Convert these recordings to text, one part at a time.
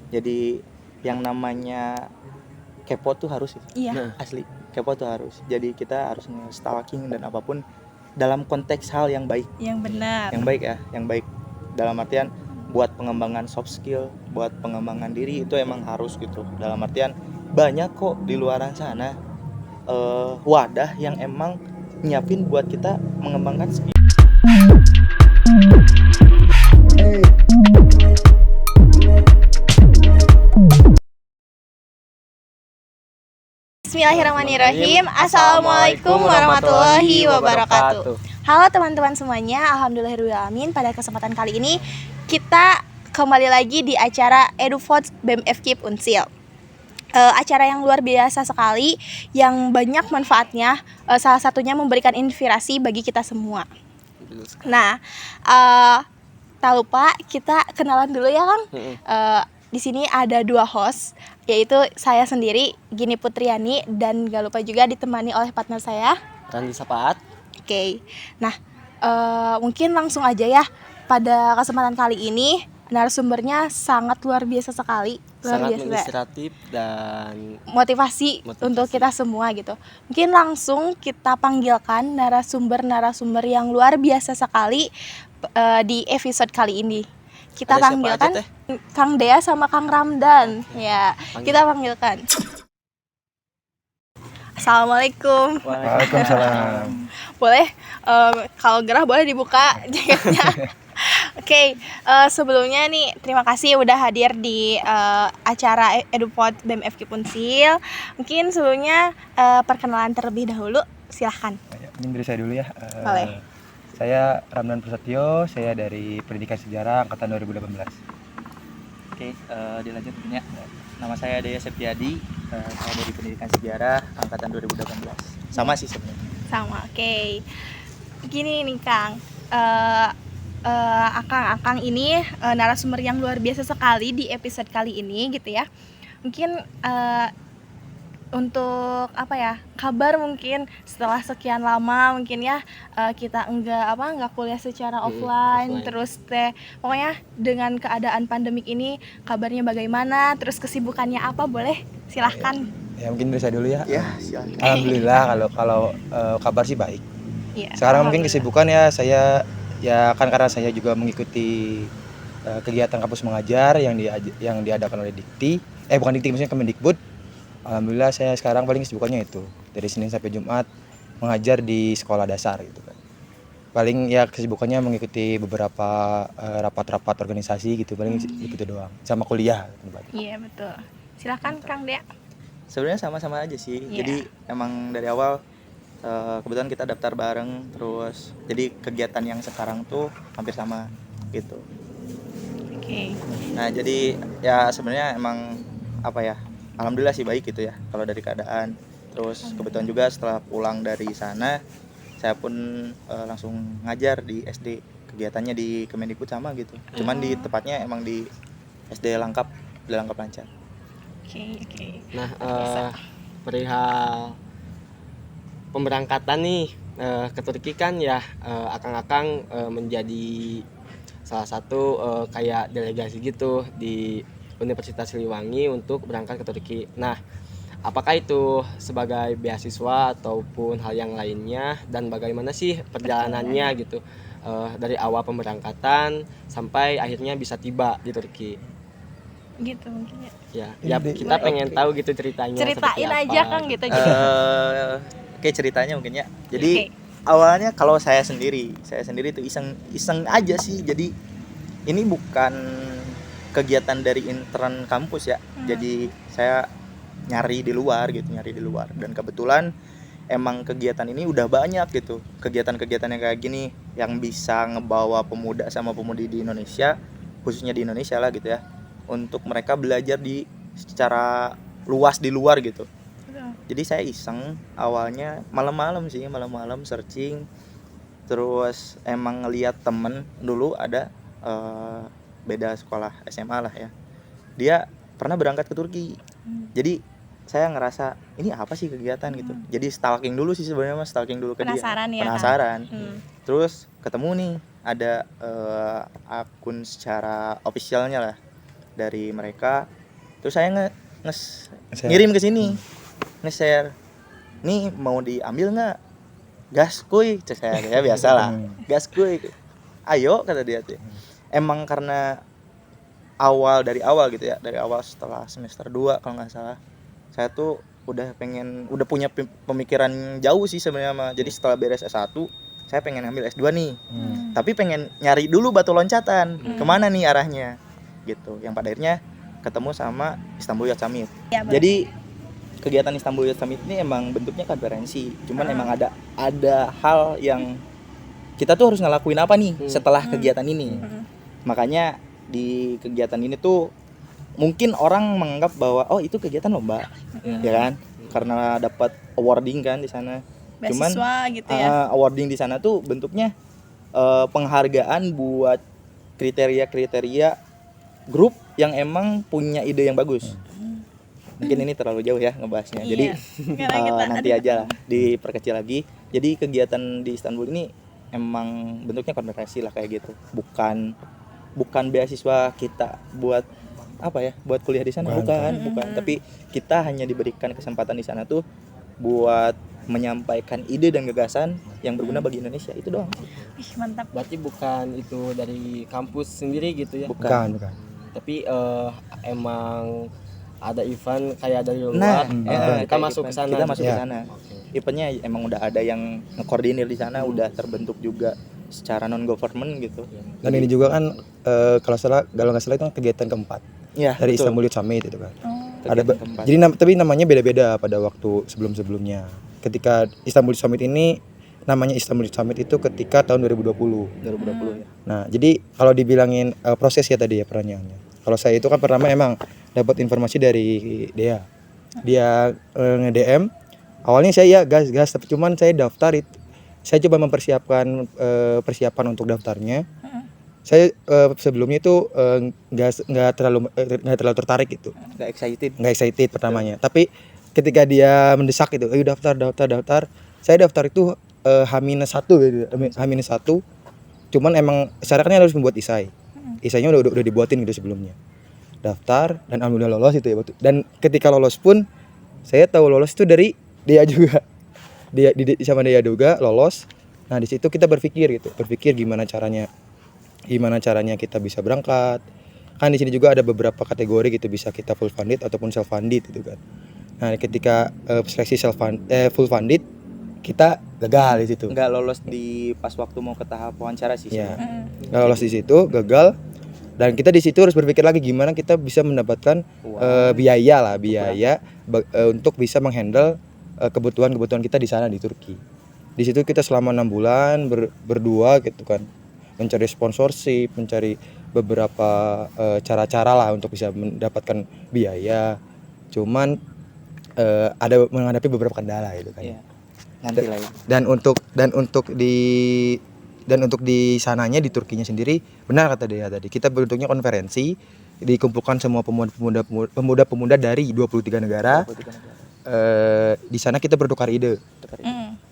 Jadi yang namanya kepo tuh harus Iya. asli, kepo tuh harus. Jadi kita harus nge-stalking dan apapun dalam konteks hal yang baik. Yang benar. Yang baik ya, yang baik dalam artian buat pengembangan soft skill, buat pengembangan diri itu emang harus gitu. Dalam artian banyak kok di luaran sana wadah yang emang nyiapin buat kita mengembangkan skill. Bismillahirrahmanirrahim. Assalamualaikum warahmatullahi wabarakatuh. Halo teman-teman semuanya, alhamdulillahirrahmanirrahim. Pada kesempatan kali ini kita kembali lagi di acara EduFood BEM FKIP Unsil. Acara yang luar biasa sekali, yang banyak manfaatnya. Salah satunya memberikan inspirasi bagi kita semua. Nah, tak lupa kita kenalan dulu ya, Kang. Di sini ada dua host, yaitu saya sendiri, Gini Putriani, dan gak lupa juga ditemani oleh partner saya, Randi Sapaat. Oke. Nah, mungkin langsung aja ya. Pada kesempatan kali ini narasumbernya sangat luar biasa sekali, Sangat menginspiratif dan motivasi untuk kita semua gitu. Mungkin langsung kita panggilkan narasumber yang luar biasa sekali di episode kali ini. Kita Ada panggilkan siapa aja, Kang Dea sama Kang Ramdan. Ya, kita panggilkan. Assalamualaikum. Waalaikumsalam. Boleh, kalau gerah boleh dibuka jaketnya. Oke, sebelumnya nih terima kasih udah hadir di acara EduFood BEM FKIP Unsil. Mungkin sebelumnya perkenalan terlebih dahulu, silahkan. Mungkin dari saya dulu ya. Boleh. Saya Ramdan Prasetyo, saya dari Pendidikan Sejarah Angkatan 2018. Oke, dilanjut punya. Nama saya Dea Septiadi, saya dari Pendidikan Sejarah Angkatan 2018. Sama sih sebenarnya. Sama, oke. Gini nih Kang, Akang ini narasumber yang luar biasa sekali di episode kali ini gitu ya. Mungkin untuk kabar mungkin setelah sekian lama mungkin ya kita enggak kuliah secara offline. Terus pokoknya dengan keadaan pandemik ini kabarnya bagaimana, terus kesibukannya apa, boleh silahkan. Ya mungkin dari saya dulu ya. Ya, silakan. Alhamdulillah kalau kabar sih baik. Ya, Sekarang mungkin kesibukan ya saya kan karena saya juga mengikuti kegiatan kampus mengajar yang diadakan oleh Dikti, bukan Dikti, maksudnya Kemendikbud. Alhamdulillah saya sekarang paling kesibukannya itu dari Senin sampai Jumat mengajar di sekolah dasar gitu kan. Paling ya kesibukannya mengikuti beberapa rapat-rapat organisasi gitu, paling itu doang, sama kuliah. Iya betul. Silahkan Kang Dea. Sebenarnya sama-sama aja sih. Jadi emang dari awal kebetulan kita daftar bareng, terus jadi kegiatan yang sekarang tuh hampir sama gitu. Oke. Nah jadi ya sebenarnya emang alhamdulillah sih baik gitu ya kalau dari keadaan. Terus kebetulan juga setelah pulang dari sana saya pun langsung ngajar di SD, kegiatannya di Kemendikbud sama gitu. Cuman di tepatnya emang di SD Langkap Lancar. Oke. Nah, perihal pemberangkatan nih ke Turki kan ya, akang-akang menjadi salah satu kayak delegasi gitu di Universitas Siliwangi untuk berangkat ke Turki. Nah, apakah itu sebagai beasiswa ataupun hal yang lainnya, dan bagaimana sih perjalanannya gitu dari awal pemberangkatan sampai akhirnya bisa tiba di Turki? Gitu mungkin ya. Ya kita pengen tahu gitu ceritanya. Ceritain aja Kang gitu. Oke, ceritanya mungkin ya. Jadi awalnya kalau saya sendiri tuh iseng aja sih. Jadi ini bukan kegiatan dari intern kampus ya. Jadi saya nyari di luar dan kebetulan emang kegiatan ini udah banyak gitu. Kegiatan-kegiatan yang kayak gini yang bisa ngebawa pemuda sama pemudi di Indonesia, khususnya di Indonesia lah gitu ya, untuk mereka belajar secara luas di luar gitu. Jadi saya iseng awalnya malam-malam searching, terus emang ngelihat temen dulu ada beda sekolah SMA lah ya, dia pernah berangkat ke Turki. Jadi saya ngerasa ini apa sih kegiatan gitu. Jadi stalking dulu sih sebenarnya, stalking dulu ke Penasaran dia. Ya, penasaran kan? Terus ketemu nih ada akun secara officialnya lah dari mereka. Terus saya Nge-share. ngirim ke sini, nge-share. Nih mau diambil nggak? Gas kuy, cek saya ya biasalah. Gas kuy. Ayo kata dia tuh. Emang karena dari awal gitu ya, dari awal setelah semester 2 kalau nggak salah, saya tuh udah punya pemikiran jauh sih sebenarnya mah. Jadi setelah beres S1 saya pengen ambil S2 nih, tapi pengen nyari dulu batu loncatan kemana nih arahnya gitu. Yang pada akhirnya ketemu sama Istanbul Youth Summit. Ya, benar. Jadi kegiatan Istanbul Youth Summit ini emang bentuknya konferensi, cuman emang ada hal yang kita tuh harus ngelakuin apa nih setelah kegiatan ini. Makanya di kegiatan ini tuh mungkin orang menganggap bahwa oh itu kegiatan lomba, ya kan? Karena dapat awarding kan di sana. Cuman Beasiswa gitu ya. awarding di sana tuh bentuknya penghargaan buat kriteria-kriteria grup yang emang punya ide yang bagus. Mungkin ini terlalu jauh ya ngebahasnya. Iya, Jadi karena kita nanti aja lah diperkecil lagi. Jadi kegiatan di Istanbul ini emang bentuknya konferensi lah kayak gitu. Bukan beasiswa kita buat apa ya? Buat kuliah di sana, bukan. Tapi kita hanya diberikan kesempatan di sana tuh buat menyampaikan ide dan gagasan yang berguna bagi Indonesia. Itu doang. Ih, mantap. Berarti bukan itu dari kampus sendiri gitu ya. Bukan. Tapi emang ada event kayak dari Nah, luar, kita kayak masuk ke sana. Kita masuk ke Ya. sana. Eventnya emang udah ada yang ngekoordinir di sana, udah terbentuk juga secara non government gitu. Dan ini juga kan kalau nggak salah itu kan kegiatan keempat Iya, dari betul. Istanbul Youth Summit itu kan. Kegiatan Ada keempat. jadi tapi namanya beda-beda pada waktu sebelumnya. Ketika Istanbul Youth Summit ini namanya Istanbul Youth Summit itu ketika tahun 2020. 2020 ya. Nah, jadi kalau dibilangin proses ya tadi ya pertanyaannya. Kalau saya itu kan pertama emang dapat informasi dari Dea. Dia nge-DM. Awalnya saya gas tapi cuman saya daftar itu. Saya coba mempersiapkan persiapan untuk daftarnya. Saya sebelumnya itu nggak terlalu tertarik itu. Nggak excited pertamanya. Tapi ketika dia mendesak itu, ayo daftar. Saya daftar itu H-1 gitu. H-1. Cuman emang syaratnya harus membuat isai. Isainya udah dibuatin gitu sebelumnya. Daftar dan alhamdulillah lolos itu ya. Dan ketika lolos pun saya tahu lolos itu dari dia juga. Dia sama dia juga lolos. Nah, di situ kita berpikir gimana caranya kita bisa berangkat. Kan di sini juga ada beberapa kategori gitu, bisa kita full funded ataupun self funded gitu kan. Nah, ketika seleksi full funded kita gagal di situ. Nggak lolos di pas waktu mau ke tahap wawancara sih. Ya. Nggak lolos di situ, gagal. Dan kita di situ harus berpikir lagi gimana kita bisa mendapatkan biaya untuk bisa menghandle kebutuhan kita di sana di Turki. Di situ kita selama 6 bulan berdua gitu kan, mencari sponsorship, mencari beberapa cara-cara lah untuk bisa mendapatkan biaya. Cuman ada menghadapi beberapa kendala gitu kan. Iya. Nanti lah ya. Dan untuk di sananya di Turkinya sendiri benar kata dia tadi, kita bentuknya konferensi, dikumpulkan semua pemuda dari 23 negara. Di sana kita bertukar ide.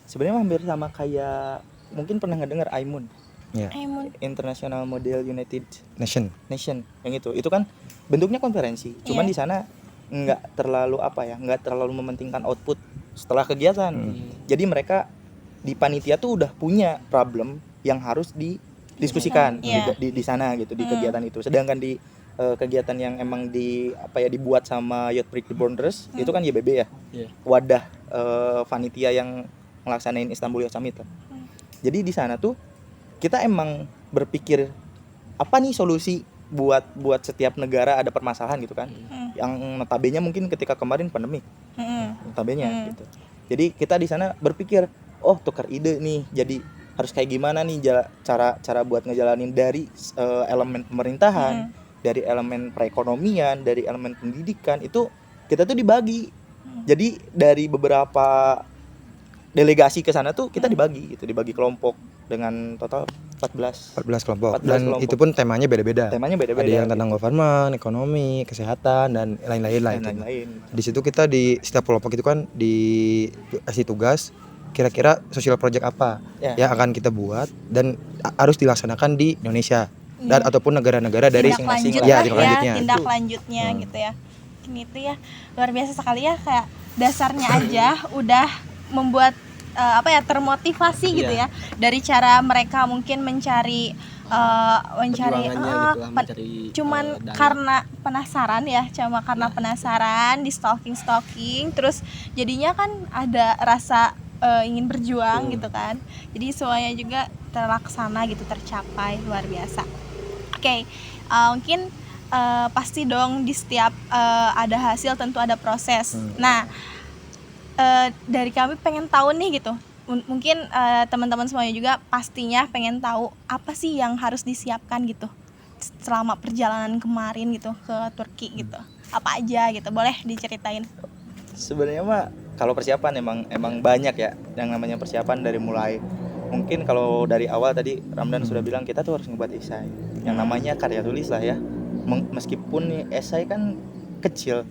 Sebenarnya hampir sama kayak mungkin pernah ngedengar IMUN. Ya. International Model United Nation. yang itu kan bentuknya konferensi. Cuman di sana nggak terlalu mementingkan output setelah kegiatan. Jadi mereka di panitia tuh udah punya problem yang harus didiskusikan di sana gitu, di kegiatan itu. Sedangkan di kegiatan yang emang dibuat sama Youth Break the Borders itu kan YBB ya. Wadah panitia yang ngelaksanain Istanbul Youth Summit. Jadi di sana tuh kita emang berpikir apa nih solusi buat setiap negara ada permasalahan gitu kan. Yang notabene mungkin ketika kemarin pandemi. Notabene gitu. Jadi kita di sana berpikir, oh tukar ide nih. Jadi harus kayak gimana nih cara buat ngejalanin dari elemen pemerintahan, dari elemen perekonomian, dari elemen pendidikan, itu kita tuh dibagi. Jadi dari beberapa delegasi ke sana tuh kita dibagi kelompok dengan total 14 kelompok. 14 Dan kelompok. itu pun temanya beda-beda. Temanya Ada yang tentang government, ekonomi, kesehatan dan lain-lain lah itu. Di situ kita di setiap kelompok itu kan dikasih tugas kira-kira social project apa yang akan kita buat dan harus dilaksanakan di Indonesia. dan ataupun negara-negara dari tindak lanjut masing-masing lah. lah Ya, tindak ya, lanjutnya. tindak lanjutnya gitu ya. Ini itu ya luar biasa sekali ya, kayak dasarnya aja udah membuat termotivasi gitu ya, dari cara mereka mungkin mencari Perjuangannya gitu lah, mencari cuman dana. karena penasaran ya, karena penasaran di stalking terus jadinya kan ada rasa ingin berjuang gitu kan, jadi semuanya juga terlaksana gitu, tercapai, luar biasa. Oke, mungkin pasti dong di setiap ada hasil tentu ada proses. Nah, dari kami pengen tahu nih gitu, mungkin teman-teman semuanya juga pastinya pengen tahu apa sih yang harus disiapkan gitu selama perjalanan kemarin gitu ke Turki gitu, apa aja gitu, boleh diceritain? Sebenarnya mah kalau persiapan emang banyak ya, yang namanya persiapan dari mulai mungkin kalau dari awal tadi Ramdan sudah bilang kita tuh harus ngebuat esai yang namanya karya tulis lah ya. Meskipun nih esai kan kecil,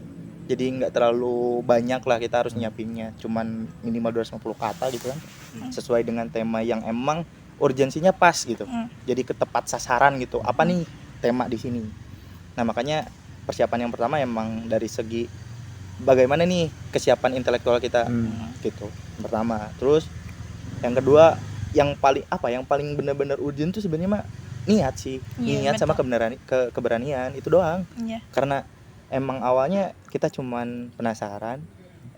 jadi nggak terlalu banyak lah kita harus nyiapinnya, cuman minimal 250 kata gitu kan, sesuai dengan tema yang emang urgensinya pas gitu, jadi ketepat sasaran gitu, apa nih tema di sini. Nah makanya persiapan yang pertama emang dari segi bagaimana nih kesiapan intelektual kita gitu pertama. Terus yang kedua yang paling benar-benar urgent tuh sebenarnya mah niat sih. Niat sama keberanian itu doang. Karena emang awalnya kita cuman penasaran,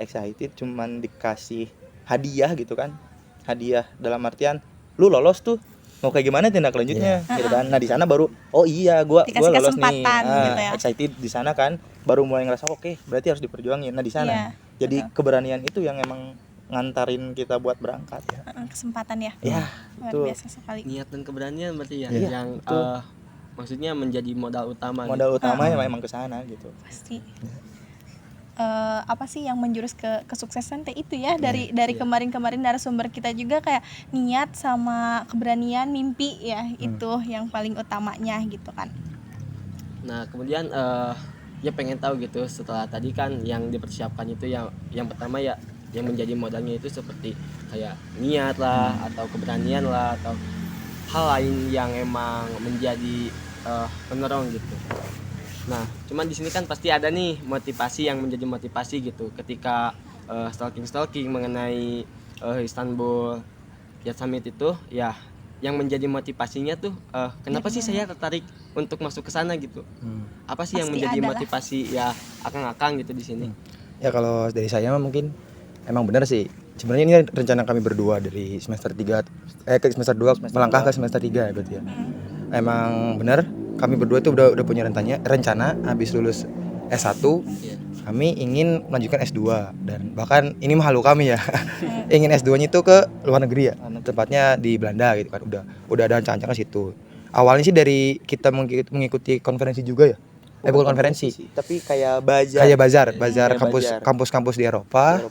excited, cuman dikasih hadiah gitu kan. Hadiah dalam artian lu lolos tuh mau kayak gimana tindak lanjutnya gitu kan. Nah di sana baru oh iya gua lolos nih. Gitu ya. Excited di sana kan, baru mulai ngerasa oke, berarti harus diperjuangin. Nah di sana jadi keberanian itu yang emang ngantarin kita buat berangkat ya. Kesempatan ya. Ya, luar biasa sekali. Niat dan keberanian berarti ya, Iya, yang maksudnya menjadi modal utama. Modal gitu. utamanya memang ke sana gitu. Pasti. Apa sih yang menjurus ke kesuksesan teh itu ya, dari kemarin-kemarin narasumber kita juga kayak niat sama keberanian, mimpi ya, itu yang paling utamanya gitu kan. Nah kemudian ya pengen tahu gitu, setelah tadi kan yang dipersiapkan itu yang pertama ya yang menjadi modalnya itu seperti kayak niat lah atau keberanian lah atau hal lain yang emang menjadi penerong gitu. Nah, cuman di sini kan pasti ada nih motivasi yang menjadi motivasi gitu ketika stalking mengenai Istanbul Yacht Summit itu ya, yang menjadi motivasinya tuh kenapa sih saya tertarik untuk masuk ke sana gitu. Apa sih yang Pasti menjadi adalah. motivasi ya akang-akang gitu di sini? Ya kalau dari saya mah mungkin emang benar sih. Sebenarnya ini rencana kami berdua dari semester 3 ke semester 2 melangkah ke semester 3 berarti ya. Emang benar kami berdua itu udah punya rencana habis lulus S1 kami ingin melanjutkan S2, dan bahkan ini mah halu kami ya. Ingin S2-nya itu ke luar negeri ya. Tepatnya di Belanda gitu kan. Udah ada rencana ke situ. Awalnya sih dari kita mengikuti konferensi juga ya. Bukan konferensi, tapi kayak bazar kampus-kampus di Eropa.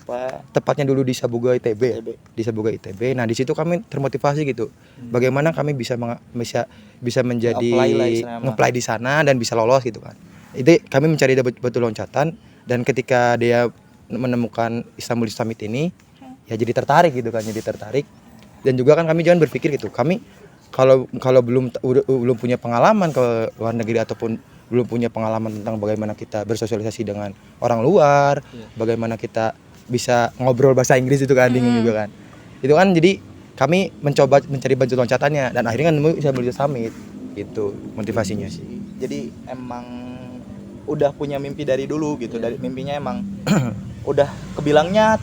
Tepatnya dulu di Sabuga ITB. Di Sabuga ITB. Nah, di situ kami termotivasi gitu. Bagaimana kami bisa menjadi nge-apply di sana dan bisa lolos gitu kan. Itu kami mencari batu loncatan, dan ketika dia menemukan Istanbul Summit ini ya jadi tertarik gitu kan, Dan juga kan kami jangan berpikir gitu. Kami kalau belum punya pengalaman ke luar negeri ataupun belum punya pengalaman tentang bagaimana kita bersosialisasi dengan orang luar, bagaimana kita bisa ngobrol bahasa Inggris itu kan bingung juga kan. Itu kan jadi kami mencoba mencari batu loncatannya, dan akhirnya kan nemu Istanbul Summit. Itu motivasinya sih. Jadi emang udah punya mimpi dari dulu gitu. Dari mimpinya emang udah kebilangnya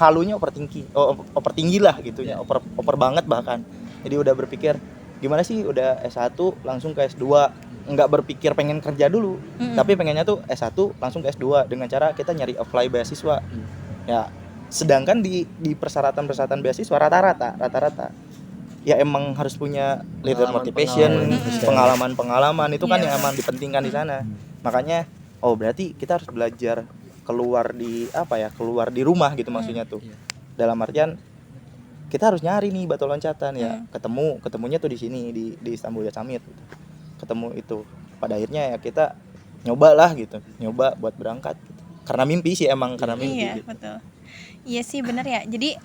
halunya overtinggi lah gitu ya. Over banget bahkan. Jadi udah berpikir gimana sih udah S1 langsung ke S2. Enggak berpikir pengen kerja dulu, tapi pengennya tuh S1 langsung ke S2 dengan cara kita nyari apply beasiswa. Ya, sedangkan di persyaratan beasiswa rata-rata ya emang harus punya leader motivation, pengalaman itu kan yang emang dipentingkan di sana. Makanya berarti kita harus belajar keluar di rumah gitu maksudnya tuh. Dalam artian kita harus nyari nih batu loncatan ya. Ketemunya tuh di sini di Istanbul Yacht Summit gitu. Ketemu itu, pada akhirnya ya kita nyoba buat berangkat gitu. karena mimpi sih, emang karena mimpi Iya, gitu. betul. Iya sih benar ya. Jadi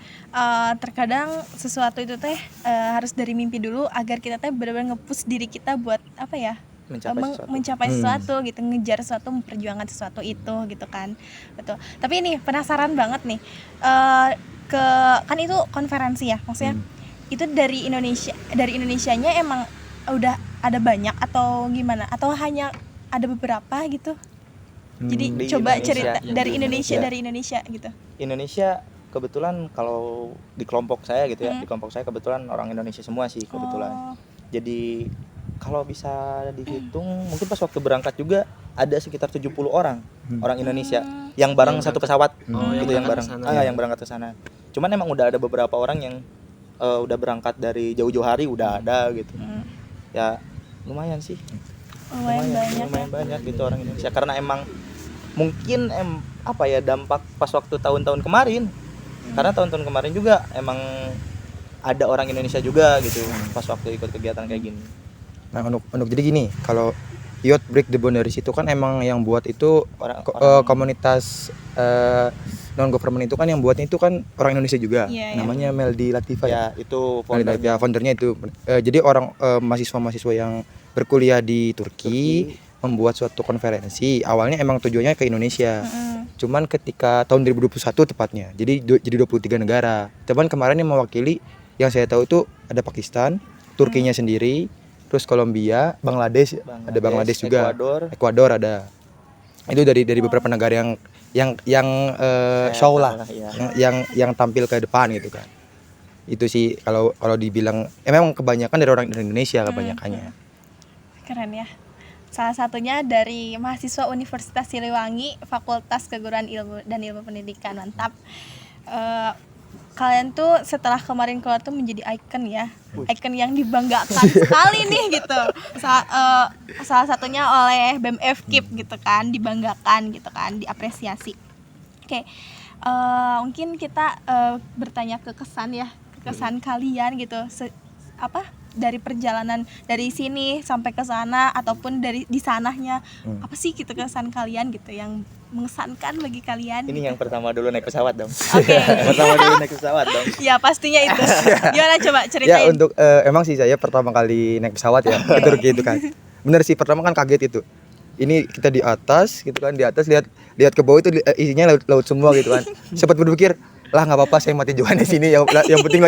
terkadang sesuatu itu teh harus dari mimpi dulu agar kita teh benar-benar nge-push diri kita buat apa ya? Mencapai sesuatu. Sesuatu gitu, ngejar sesuatu, memperjuangkan sesuatu itu gitu kan. Betul. Tapi ini penasaran banget nih. Ke kan itu konferensi ya, maksudnya itu dari Indonesianya emang udah ada banyak atau gimana? Atau hanya ada beberapa gitu? Jadi Di coba Indonesia. cerita dari Indonesia. Indonesia gitu. Indonesia kebetulan kalau di kelompok saya gitu ya, di kelompok saya kebetulan orang Indonesia semua sih kebetulan. Oh. Jadi kalau bisa dihitung mungkin pas waktu berangkat juga ada sekitar 70 orang orang Indonesia yang bareng satu pesawat gitu, yang bareng yang berangkat ke sana. Cuman emang udah ada beberapa orang yang udah berangkat dari jauh-jauh hari udah ada gitu. Ya lumayan sih. Lumayan banyak gitu orang Indonesia, karena emang mungkin apa ya, dampak pas waktu tahun-tahun kemarin. Karena tahun-tahun kemarin juga emang ada orang Indonesia juga gitu pas waktu ikut kegiatan kayak gini. Nah, untuk jadi gini, kalau Youth Break the Boundaries itu kan emang yang buat itu komunitas non government itu kan yang buatnya itu kan orang Indonesia juga. Iya, namanya Meldi Latifah Ya itu Meldi Latifah, foundernya itu. Jadi orang mahasiswa-mahasiswa yang berkuliah di Turki membuat suatu konferensi. Awalnya emang tujuannya ke Indonesia. Cuman ketika tahun 2021 tepatnya. Jadi 23 negara. Cuman kemarin yang mewakili yang saya tahu itu ada Pakistan, Turkinya sendiri, terus Kolombia, Bangladesh ada Bangladesh juga, Ekuador ada. Itu dari beberapa negara yang show lah, yang tampil ke depan gitu kan. Itu sih kalau dibilang memang kebanyakan dari orang Indonesia kebanyakannya. Keren ya. Salah satunya dari mahasiswa Universitas Siliwangi, Fakultas Keguruan Ilmu dan Ilmu Pendidikan. Mantap. Kalian tuh setelah kemarin keluar tuh menjadi ikon ya. Ikon yang dibanggakan sekali nih gitu. Salah satunya oleh BEM FKIP gitu kan, dibanggakan gitu kan, diapresiasi. Oke. Mungkin kita bertanya ke kesan ya, kesan kalian gitu. Dari perjalanan dari sini sampai ke sana ataupun dari di sananya, apa sih gitu kesan kalian gitu yang mengesankan bagi kalian? Ini gitu. yang pertama dulu naik pesawat dong. Oke. Pertama dulu naik pesawat dong. Ya pastinya itu. Gimana coba Ya ceritain? untuk emang sih saya pertama kali naik pesawat ya ke Turki itu kan. Bener sih, pertama kan kaget itu. Ini kita di atas gitu kan, di atas lihat ke bawah itu isinya laut semua gitu kan. Sempat berpikir, lah nggak apa-apa saya mati juga di sini, yang penting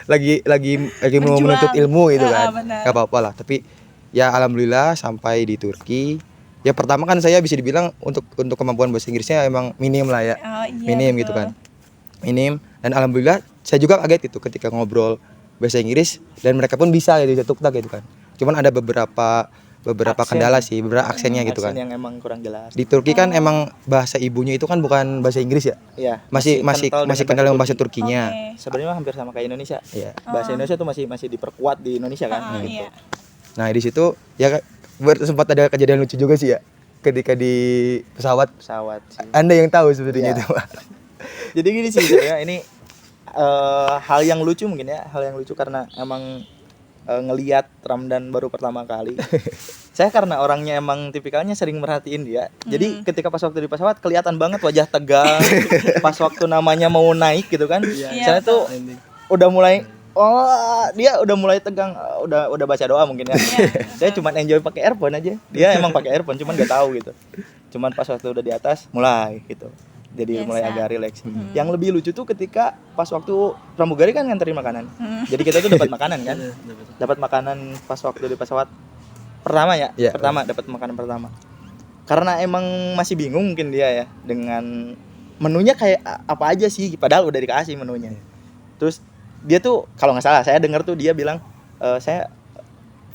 lagi mau menuntut ilmu gitu kan. Nggak apa-apa lah. Tapi ya alhamdulillah sampai di Turki. Ya pertama kan saya bisa dibilang untuk kemampuan bahasa Inggrisnya emang minim lah ya. Minim betul. gitu kan. Minim, dan alhamdulillah saya juga kaget itu ketika ngobrol bahasa Inggris dan mereka pun bisa gitu, tuk-tak gitu kan. Cuman ada beberapa kendala sih, beberapa aksennya gitu kan. Aksen yang emang kurang jelas. Di Turki kan emang bahasa ibunya itu kan bukan bahasa Inggris ya. Iya. Masih kental dengan bahasa Turkinya. Sebenarnya hampir sama kayak Indonesia. Iya. Bahasa Indonesia tuh masih diperkuat di Indonesia kan gitu. Iya. Nah, di situ ya sempat ada kejadian lucu juga sih ya ketika di pesawat sih. Anda yang tahu sebenarnya Iya. itu, Pak. Jadi gini sih sebenarnya ini hal yang lucu mungkin ya, hal yang lucu karena emang ngelihat Ramdan baru pertama kali. Saya karena orangnya emang tipikalnya sering merhatiin dia. Jadi ketika pas waktu di pesawat kelihatan banget wajah tegang. Pas waktu namanya mau naik gitu kan. Saya tuh udah mulai dia udah mulai tegang, udah baca doa mungkin ya. Saya cuma enjoy pakai earphone aja. Dia emang pakai earphone cuman enggak tahu gitu. Cuman pas waktu udah di atas mulai gitu. Jadi mulai agak rileks. Yang lebih lucu tuh ketika pas waktu pramugari kan nganterin makanan. Jadi kita tuh dapat makanan kan. Dapat makanan pas waktu di pesawat pertama ya. Pertama dapat makanan pertama. Karena emang masih bingung mungkin dia ya dengan menunya kayak apa aja sih, padahal udah dikasih menunya. Terus dia tuh kalau nggak salah saya dengar tuh dia bilang saya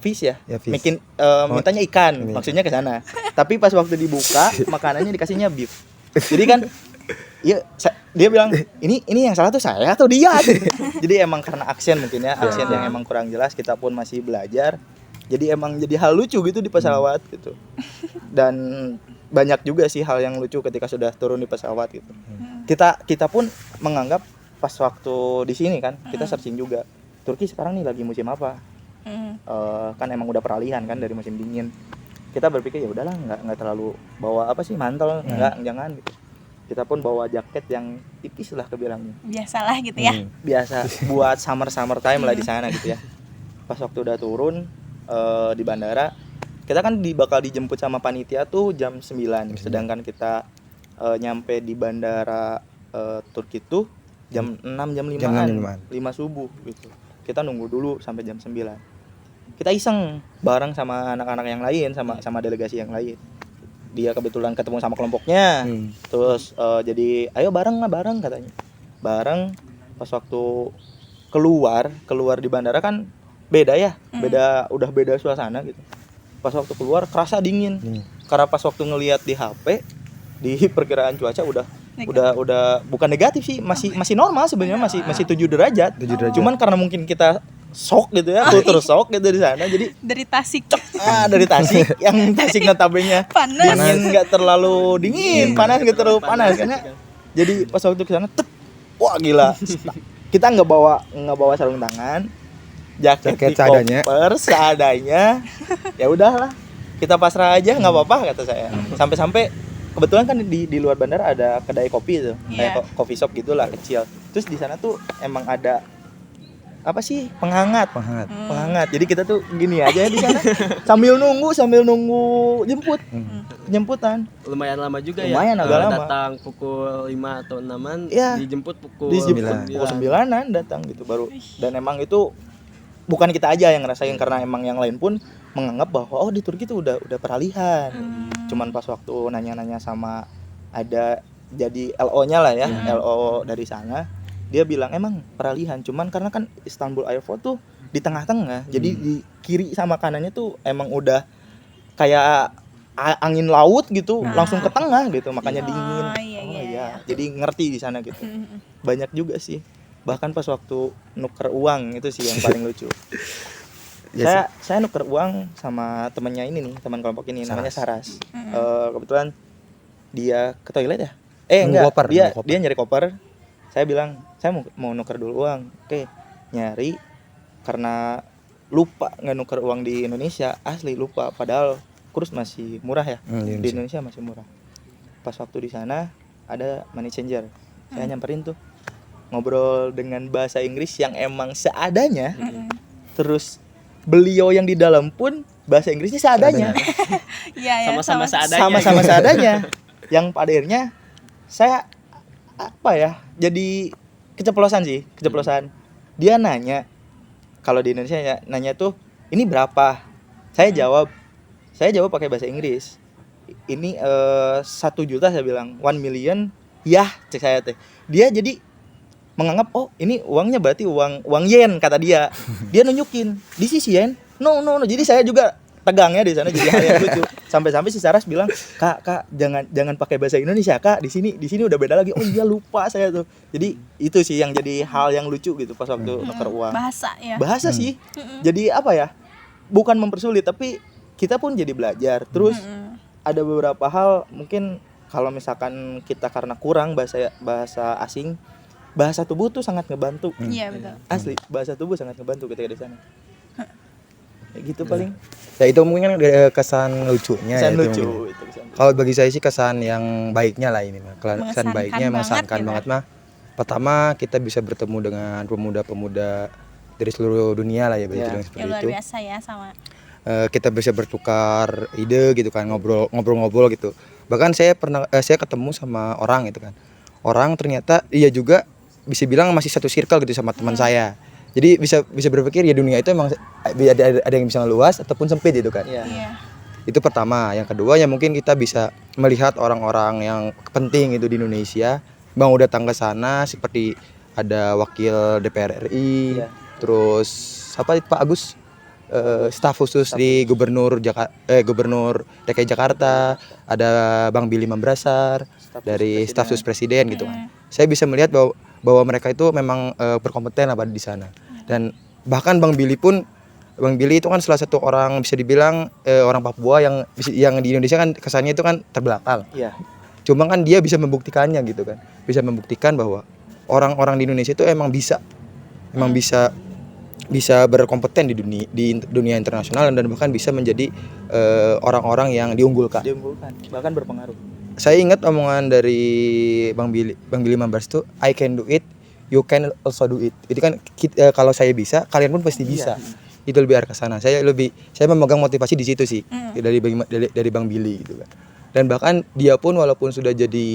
fish ya, fish. mintanya ikan, maksudnya ke sana. Tapi pas waktu dibuka makanannya dikasihnya beef. Jadi kan iya, dia bilang ini yang salah tuh saya atau dia. Jadi emang karena aksen mungkin ya, aksen yang emang kurang jelas, kita pun masih belajar. Jadi emang jadi hal lucu gitu di pesawat gitu. Dan banyak juga sih hal yang lucu ketika sudah turun di pesawat gitu. Kita pun menganggap pas waktu di sini kan kita searching juga Turki sekarang nih lagi musim apa. Kan emang udah peralihan kan dari musim dingin. Kita berpikir ya udahlah nggak terlalu bawa apa sih mantel, jangan gitu. Kita pun bawa jaket yang tipis lah kebilangnya. Biasalah gitu ya. Biasa buat summer time lah di sana gitu ya. Pas waktu udah turun di bandara, kita kan bakal dijemput sama panitia tuh jam 9. Sedangkan kita nyampe di bandara Turki tuh jam 6, jam 5 subuh gitu. Kita nunggu dulu sampai jam 9. Kita iseng bareng sama anak-anak yang lain, sama delegasi yang lain. Dia kebetulan ketemu sama kelompoknya. Terus jadi ayo bareng katanya. Bareng pas waktu keluar di bandara kan beda ya. Udah beda suasana gitu. Pas waktu keluar kerasa dingin. Karena pas waktu ngelihat di HP di perkiraan cuaca udah bukan negatif sih, masih normal sebenarnya, masih 7 derajat. Cuman karena mungkin kita shock gitu ya, kultur shock gitu di sana. Jadi Dari Tasik. dari Tasik, yang Tasik notabene Panas. dingin nggak terlalu dingin, panas nggak terlalu panas karena jadi pas waktu ke sana wah gila. Kita nggak bawa sarung tangan, jaket di seadanya. koper seadanya. Ya udahlah, kita pasrah aja, nggak apa-apa kata saya. Sampai kebetulan kan di luar bandara ada kedai kopi tuh, kayak coffee shop gitulah kecil. Terus di sana tuh emang ada apa sih penghangat. Jadi kita tuh gini aja di sana sambil nunggu jemputan. Lumayan lama juga Lumayan ya. agak lama. Datang pukul 5 atau 6-an, Iya. dijemput pukul 9-an datang gitu baru. Dan emang itu bukan kita aja yang ngerasain, karena emang yang lain pun menganggap bahwa di Turki itu udah peralihan. Cuman pas waktu nanya-nanya sama ada jadi LO-nya lah ya, LO dari sana, dia bilang emang peralihan, cuman karena kan Istanbul Airport tuh di tengah-tengah, jadi di kiri sama kanannya tuh emang udah kayak angin laut gitu, langsung ke tengah gitu, makanya dingin. Iya. Jadi ngerti di sana gitu. Banyak juga sih. Bahkan pas waktu nuker uang itu sih yang paling lucu. Saya nuker uang sama temannya ini nih, teman kelompok ini namanya Saras. Kebetulan dia ke toilet ya? Enggak. Dia nyari koper. Saya bilang, saya mau nuker dulu uang. Oke, nyari karena lupa nggak nuker uang di Indonesia, asli lupa. Padahal kurs masih murah ya, di Indonesia masih murah. Pas waktu di sana ada money changer, saya nyamperin tuh, ngobrol dengan bahasa Inggris yang emang seadanya. Terus beliau yang di dalam pun bahasa Inggrisnya seadanya. Sama-sama seadanya. Sama-sama seadanya. Yang pada akhirnya saya jadi keceplosan. Dia nanya, kalau di Indonesia ya, nanya tuh ini berapa, saya jawab pakai bahasa Inggris, ini 1 juta, saya bilang 1 million ya, cek saya teh. Dia jadi menganggap ini uangnya berarti uang yen, kata dia. Dia nunjukin, this is yen, no, jadi saya juga tegangnya di sana, jadi hal yang lucu. Sampai si Saras bilang, kak jangan pakai bahasa Indonesia kak, di sini udah beda lagi. Oh iya, lupa saya tuh. Jadi itu sih yang jadi hal yang lucu gitu pas waktu nuker uang. Bahasa sih. Jadi apa ya, bukan mempersulit, tapi kita pun jadi belajar. Terus ada beberapa hal mungkin kalau misalkan kita karena kurang bahasa asing, bahasa tubuh tuh sangat ngebantu. Iya betul. Asli, bahasa tubuh sangat ngebantu ketika di sana. Ya gitu paling. Ya itu mungkin kesan lucunya. Kesan ya, lucu itu kalau bagi saya sih kesan yang baiknya lah ini mah. Kesan baiknya mengesankan banget mah. Pertama, kita bisa bertemu dengan pemuda-pemuda dari seluruh dunia lah ya, bilang seperti luar itu. Luar biasa ya sama. Kita bisa bertukar ide gitu kan, ngobrol-ngobrol gitu. Bahkan saya ketemu sama orang gitu kan. Orang ternyata dia juga bisa bilang masih satu circle gitu sama teman saya. Jadi bisa berpikir ya dunia itu emang ada yang bisa luas ataupun sempit gitu kan. Itu pertama. Yang kedua ya mungkin kita bisa melihat orang-orang yang penting itu di Indonesia, mau datang ke sana, seperti ada wakil DPR RI, terus Pak Agus, staf khusus di Gubernur DKI Jakarta, ada Bang Billy Mambrasar dari staf khusus Presiden gitu kan. Saya bisa melihat bahwa mereka itu memang berkompeten apa di sana. Dan bahkan Bang Billy itu kan salah satu orang bisa dibilang orang Papua yang di Indonesia kan kesannya itu kan terbelakang. Cuma kan dia bisa membuktikannya gitu kan. Bisa membuktikan bahwa orang-orang di Indonesia itu emang bisa berkompeten di dunia internasional dan bahkan bisa menjadi orang-orang yang diunggulkan. Bahkan berpengaruh. saya ingat omongan dari Bang Billy Mambas tuh, I can do it, you can also do it. Itu kan kalau saya bisa, kalian pun pasti bisa. Itu lebih arah ke sana. Saya memegang motivasi di situ sih. Dari Bang Billy gitu kan. Dan bahkan dia pun walaupun sudah jadi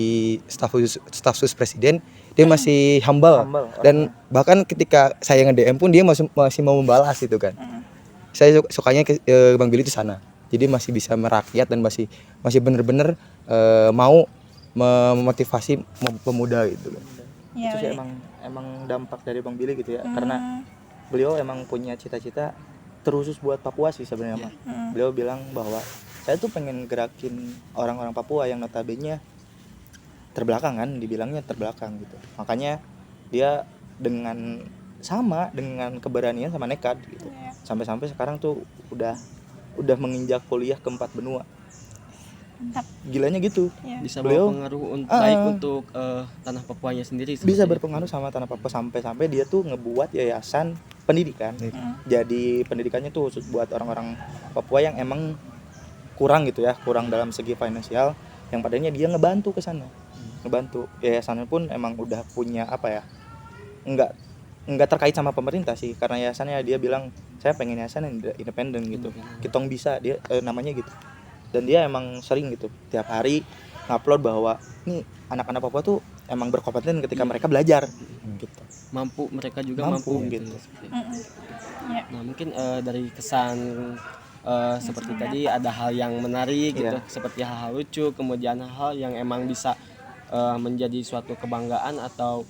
staf sus presiden, dia masih humble. Dan bahkan ketika saya nge-DM pun dia masih mau membalas itu kan. Saya sukanya Bang Billy itu sana. Jadi masih bisa merakyat dan masih benar-benar mau memotivasi pemuda gitu kan. Itu sih emang dampak dari Bang Billy gitu ya. Karena beliau emang punya cita-cita terusus buat Papua sih sebenarnya. Beliau bilang bahwa saya tuh pengen gerakin orang-orang Papua yang notabene terbelakang kan, dibilangnya terbelakang gitu. Makanya dia dengan keberanian sama nekat gitu. Sampai-sampai sekarang tuh udah menginjak kuliah ke 4 benua. Mantap. Gilanya gitu. Bisa Beliau berpengaruh baik untuk tanah Papuanya sendiri. Bisa berpengaruh sama tanah Papua sampai dia tuh ngebuat yayasan pendidikan. Jadi pendidikannya tuh khusus buat orang-orang Papua yang emang kurang gitu ya, kurang dalam segi finansial, yang padanya dia ngebantu ke sana. Ngebantu. Yayasannya pun emang udah punya apa ya? Enggak terkait sama pemerintah sih, karena yayasannya dia bilang saya pengen yayasan yang independen gitu. Kitong bisa dia namanya gitu. Dan dia emang sering gitu tiap hari ngupload bahwa nih anak-anak Papua tuh emang berkompeten ketika mereka belajar gitu. Mereka juga mampu gitu. Nah, mungkin dari kesan seperti tadi ada hal yang menarik gitu, seperti hal-hal lucu, kemudian hal yang emang bisa menjadi suatu kebanggaan atau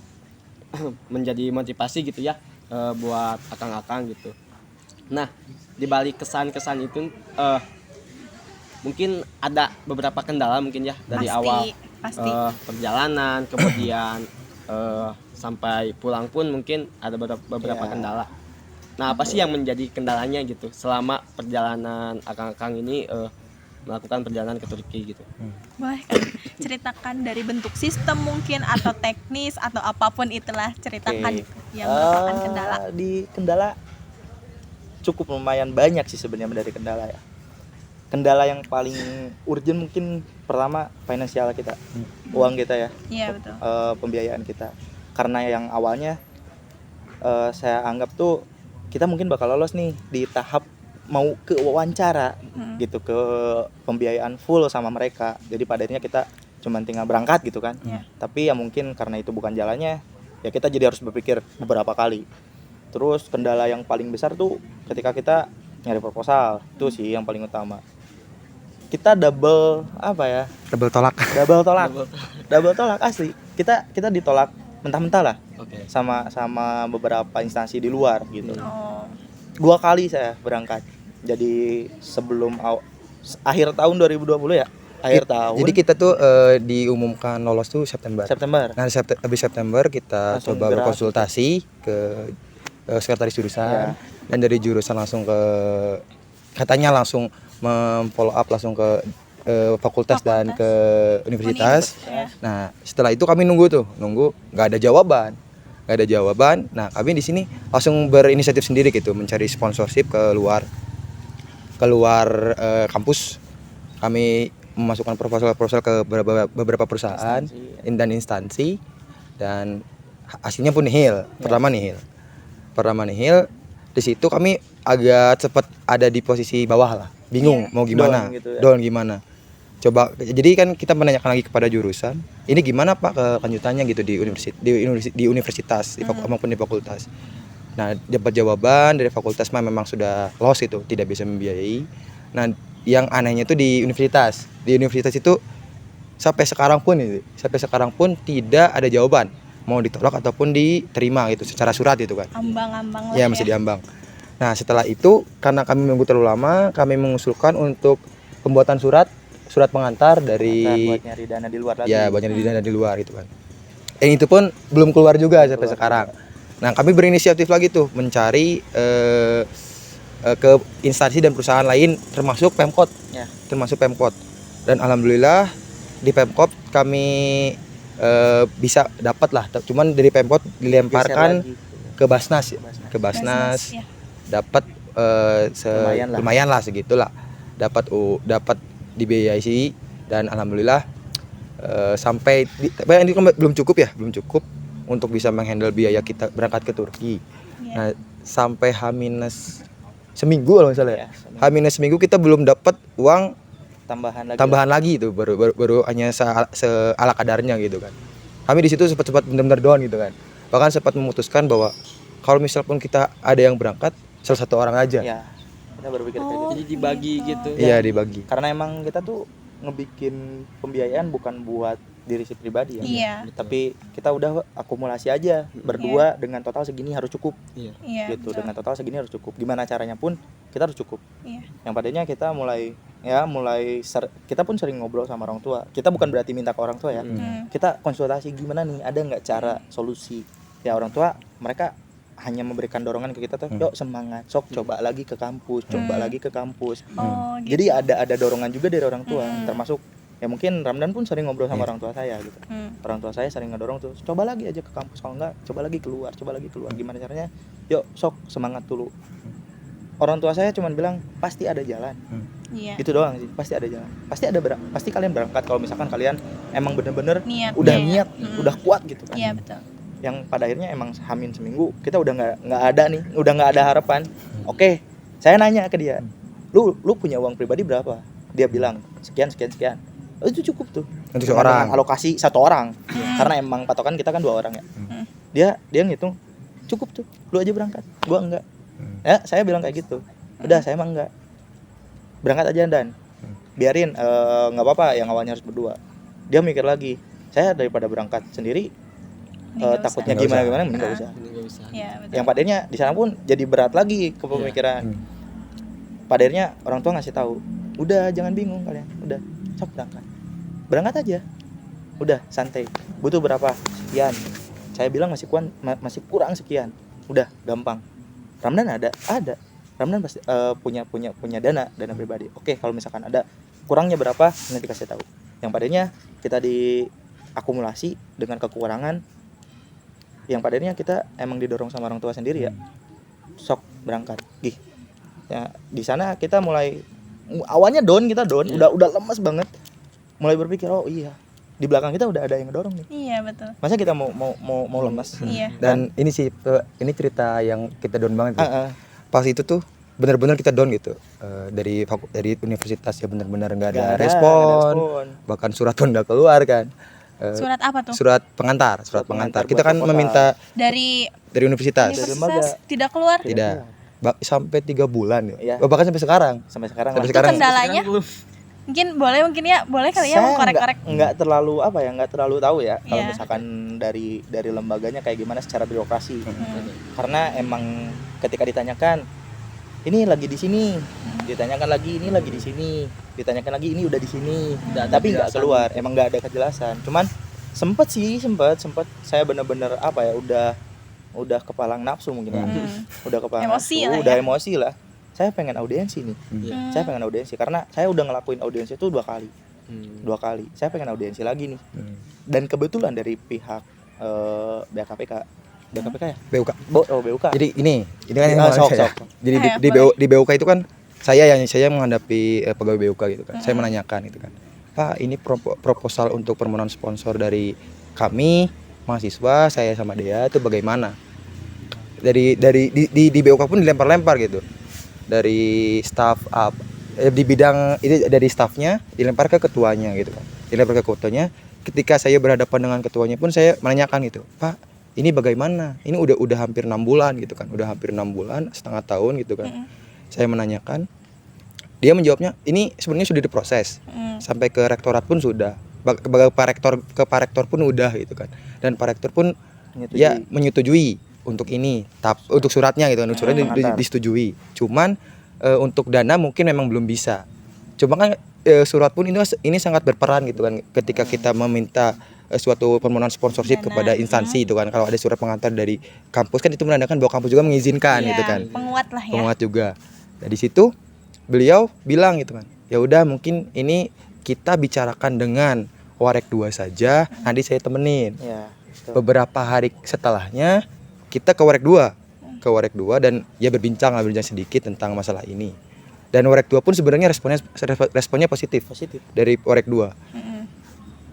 menjadi motivasi gitu ya buat akang-akang gitu. Nah, di balik kesan-kesan itu mungkin ada beberapa kendala mungkin ya dari awal perjalanan, kemudian sampai pulang pun mungkin ada beberapa kendala. Nah, apa sih yang menjadi kendalanya gitu selama perjalanan akang-akang ini melakukan perjalanan ke Turki gitu? Boleh kan ceritakan dari bentuk sistem mungkin atau teknis atau apapun itulah, ceritakan yang merupakan kendala. Di kendala cukup lumayan banyak sih sebenarnya dari kendala ya. Kendala yang paling urgent mungkin pertama finansial kita, uang kita ya. Iya betul. Pembiayaan kita. Karena yang awalnya saya anggap tuh kita mungkin bakal lolos nih di tahap mau ke wawancara gitu, ke pembiayaan full sama mereka. Jadi padanya kita cuma tinggal berangkat gitu kan. Tapi ya mungkin karena itu bukan jalannya, ya kita jadi harus berpikir beberapa kali. Terus kendala yang paling besar tuh ketika kita nyari proposal, itu sih yang paling utama. Kita double tolak asli. Kita ditolak mentah-mentah lah. Sama beberapa instansi di luar gitu. 2 kali saya berangkat. Jadi sebelum akhir tahun 2020 ya. Akhir tahun. Jadi kita tuh diumumkan lolos tuh September. Nah, habis September kita langsung coba berkonsultasi ke sekretaris jurusan, dan dari jurusan langsung katanya langsung memfollow up langsung ke fakultas dan ke universitas. Nah, setelah itu kami nunggu nggak ada jawaban. Nah, kami di sini langsung berinisiatif sendiri gitu, mencari sponsorship ke luar kampus. Kami memasukkan proposal ke beberapa perusahaan dan instansi, dan hasilnya pun nihil. Pertama nihil. Di situ kami agak cepat ada di posisi bawah lah, bingung mau gimana, down gimana. Coba, jadi kan kita menanyakan lagi kepada jurusan, ini gimana Pak kelanjutannya gitu di universitas maupun di fakultas. Nah, dapat jawaban dari fakultas memang sudah lost itu, tidak bisa membiayai. Nah, yang anehnya itu di universitas itu sampai sekarang pun tidak ada jawaban mau ditolak ataupun diterima gitu secara surat itu kan. Ambang-ambang ya, masih diambang. Nah, setelah itu karena kami menunggu terlalu lama, kami mengusulkan untuk pembuatan surat pengantar dari buat nyari dana di luar lagi. Ya, buat nyari dana di luar gitu kan. Yang itu pun belum keluar juga sampai sekarang. Nah, kami berinisiatif lagi tuh mencari ke instansi dan perusahaan lain termasuk Pemkot. Dan alhamdulillah di Pemkot kami bisa dapat lah, cuman dari Pemkot dilemparkan ke Basnas. Dapat lumayan lah segitulah, dapat dibiayai, dan alhamdulillah sampai ini kan belum cukup ya, belum cukup untuk bisa menghandle biaya kita berangkat ke Turki. Iya. Nah, sampai seminggu kalau nggak salah ya. Ya, seminggu. Seminggu kita belum dapat uang tambahan lagi itu, baru hanya seala kadarnya gitu kan. Kami di situ sempat benar-benar down gitu kan. Bahkan sempat memutuskan bahwa kalau misal pun kita ada yang berangkat, salah satu orang aja. ya kita berpikir kayak gitu. Jadi dibagi gitu. Iya, dibagi. Karena emang kita tuh ngebikin pembiayaan bukan buat diri si pribadi ya. Iya. Tapi kita udah akumulasi aja berdua dengan total segini harus cukup Iya. Iya. gitu. betul. Dengan total segini harus cukup. Gimana caranya pun kita harus cukup. Iya. Yang padanya kita kita pun sering ngobrol sama orang tua. Kita bukan berarti minta ke orang tua ya. Hmm. Kita konsultasi gimana nih, ada nggak cara solusi. Ya orang tua mereka hanya memberikan dorongan ke kita tuh, yuk semangat, sok coba lagi ke kampus, coba lagi ke kampus. Oh, gitu. Jadi ada dorongan juga dari orang tua, Hmm. termasuk ya mungkin Ramdan pun sering ngobrol sama Iya. orang tua saya gitu. Hmm. Orang tua saya sering ngedorong tuh, coba lagi aja ke kampus, kalau enggak coba lagi keluar. Gimana caranya? Yuk sok semangat dulu. Orang tua saya cuma bilang pasti ada jalan. Iya. Itu doang sih, pasti ada jalan. Pasti kalian berangkat kalau misalkan kalian emang bener-bener Niat. udah Iya. niat, udah kuat gitu kan. Iya, betul. Yang pada akhirnya emang hamin seminggu kita udah nggak ada nih, udah nggak ada harapan. Oke, saya nanya ke dia, lu punya uang pribadi berapa? Dia bilang sekian. Oh, itu cukup tuh Untuk Cuma seorang. dengan alokasi satu orang, karena emang patokan kita kan 2 orang ya. Dia ngitung cukup tuh, lu aja berangkat, gua enggak. Ya saya bilang kayak gitu, udah saya emang enggak, berangkat aja dan biarin nggak apa-apa yang awalnya harus berdua. Dia mikir lagi, saya daripada berangkat sendiri Nggak takutnya usah. gimana mending nggak usah. Ini nggak usah. Iya, betul. Yang padanya di sana pun jadi berat lagi ke pemikiran. Padanya orang tua ngasih tahu, udah jangan bingung kalian, udah sok berangkat aja, udah santai, butuh berapa sekian, saya bilang masih kurang sekian, udah gampang. Ramdan ada Ramdan pasti punya dana pribadi. Oke, kalau misalkan ada kurangnya berapa nanti kasih tahu. Yang padanya kita diakumulasi dengan kekurangan, yang padanya kita emang didorong sama orang tua sendiri ya, sok berangkat ya. Di sana kita mulai awalnya kita down, udah lemas banget, mulai berpikir oh iya di belakang kita udah ada yang ngedorong nih, Iya, betul. masa kita mau lemas. Iya. Dan ini sih ini cerita yang kita down banget sih. Heeh. Pas itu tuh benar-benar kita down gitu. Dari universitas ya benar-benar nggak ada Nggak ada respon. respon. Bahkan surat pun nggak keluar kan. Surat apa tuh? Surat pengantar. pengantar Kita buat kan proposal. meminta Dari dari universitas. universitas tidak keluar. Tidak. Sampai 3 bulan ya. Iya. Bahkan sampai sekarang. Sampai sekarang Sampai lah. Itu sekarang. kendalanya. Belum. Mungkin boleh kali ya Saya mengkorek-korek. nggak terlalu nggak terlalu tahu ya kalau Iya. misalkan dari lembaganya kayak gimana secara birokrasi. Karena emang ketika ditanyakan ini lagi di sini, ditanyakan lagi ini lagi di sini, ditanyakan lagi ini udah di sini, Nggak ada tapi nggak kejelasan keluar, gitu. emang nggak ada kejelasan. Cuman sempet saya bener-bener udah kepalang nafsu mungkin ya. Udah kepalang Emosi nafsu, lah ya. udah emosi lah. Saya pengen audiensi nih, Hmm. saya pengen audiensi karena saya udah ngelakuin audiensi itu 2 kali. Hmm. 2 kali. Saya pengen audiensi lagi nih. Hmm. Dan kebetulan dari pihak BKPK ya? BUK. BUK. Jadi ini kan yang Ah, mau sok. saya. Jadi Ayo, di BUK itu kan saya menghadapi pegawai BUK gitu kan. Saya menanyakan gitu kan. Pak, ini proposal untuk permohonan sponsor dari kami mahasiswa, saya sama dia itu bagaimana? Di BUK pun dilempar-lempar gitu. Dari staf di bidang ini dari stafnya dilempar ke ketuanya gitu kan. Dilempar ke ketuanya. Ketika saya berhadapan dengan ketuanya pun saya menanyakan gitu, Pak, ini bagaimana? Ini udah hampir 6 bulan gitu kan. Udah hampir 6 bulan, setengah tahun gitu kan. Saya menanyakan, dia menjawabnya ini sebenarnya sudah diproses. Sampai ke rektorat pun sudah. Ke Pak Rektor pun udah gitu kan. Dan Pak Rektor pun ya menyetujui untuk ini, untuk suratnya gitu kan. Untuk suratnya disetujui. Cuman untuk dana mungkin memang belum bisa. Cuma kan surat pun ini sangat berperan gitu kan ketika kita meminta suatu permohonan sponsorship Dana. kepada instansi itu kan. Kalau ada surat pengantar dari kampus kan itu menandakan bahwa kampus juga mengizinkan Iya, gitu kan. penguat lah ya. Penguat juga. Nah, di situ beliau bilang gitu kan, ya udah mungkin ini kita bicarakan dengan Warek 2 saja, nanti saya temenin. Ya, betul. Beberapa hari setelahnya kita ke Warek 2 dan ya berbincang sedikit tentang masalah ini. Dan Warek 2 pun sebenarnya responnya positif Positif. dari Warek 2.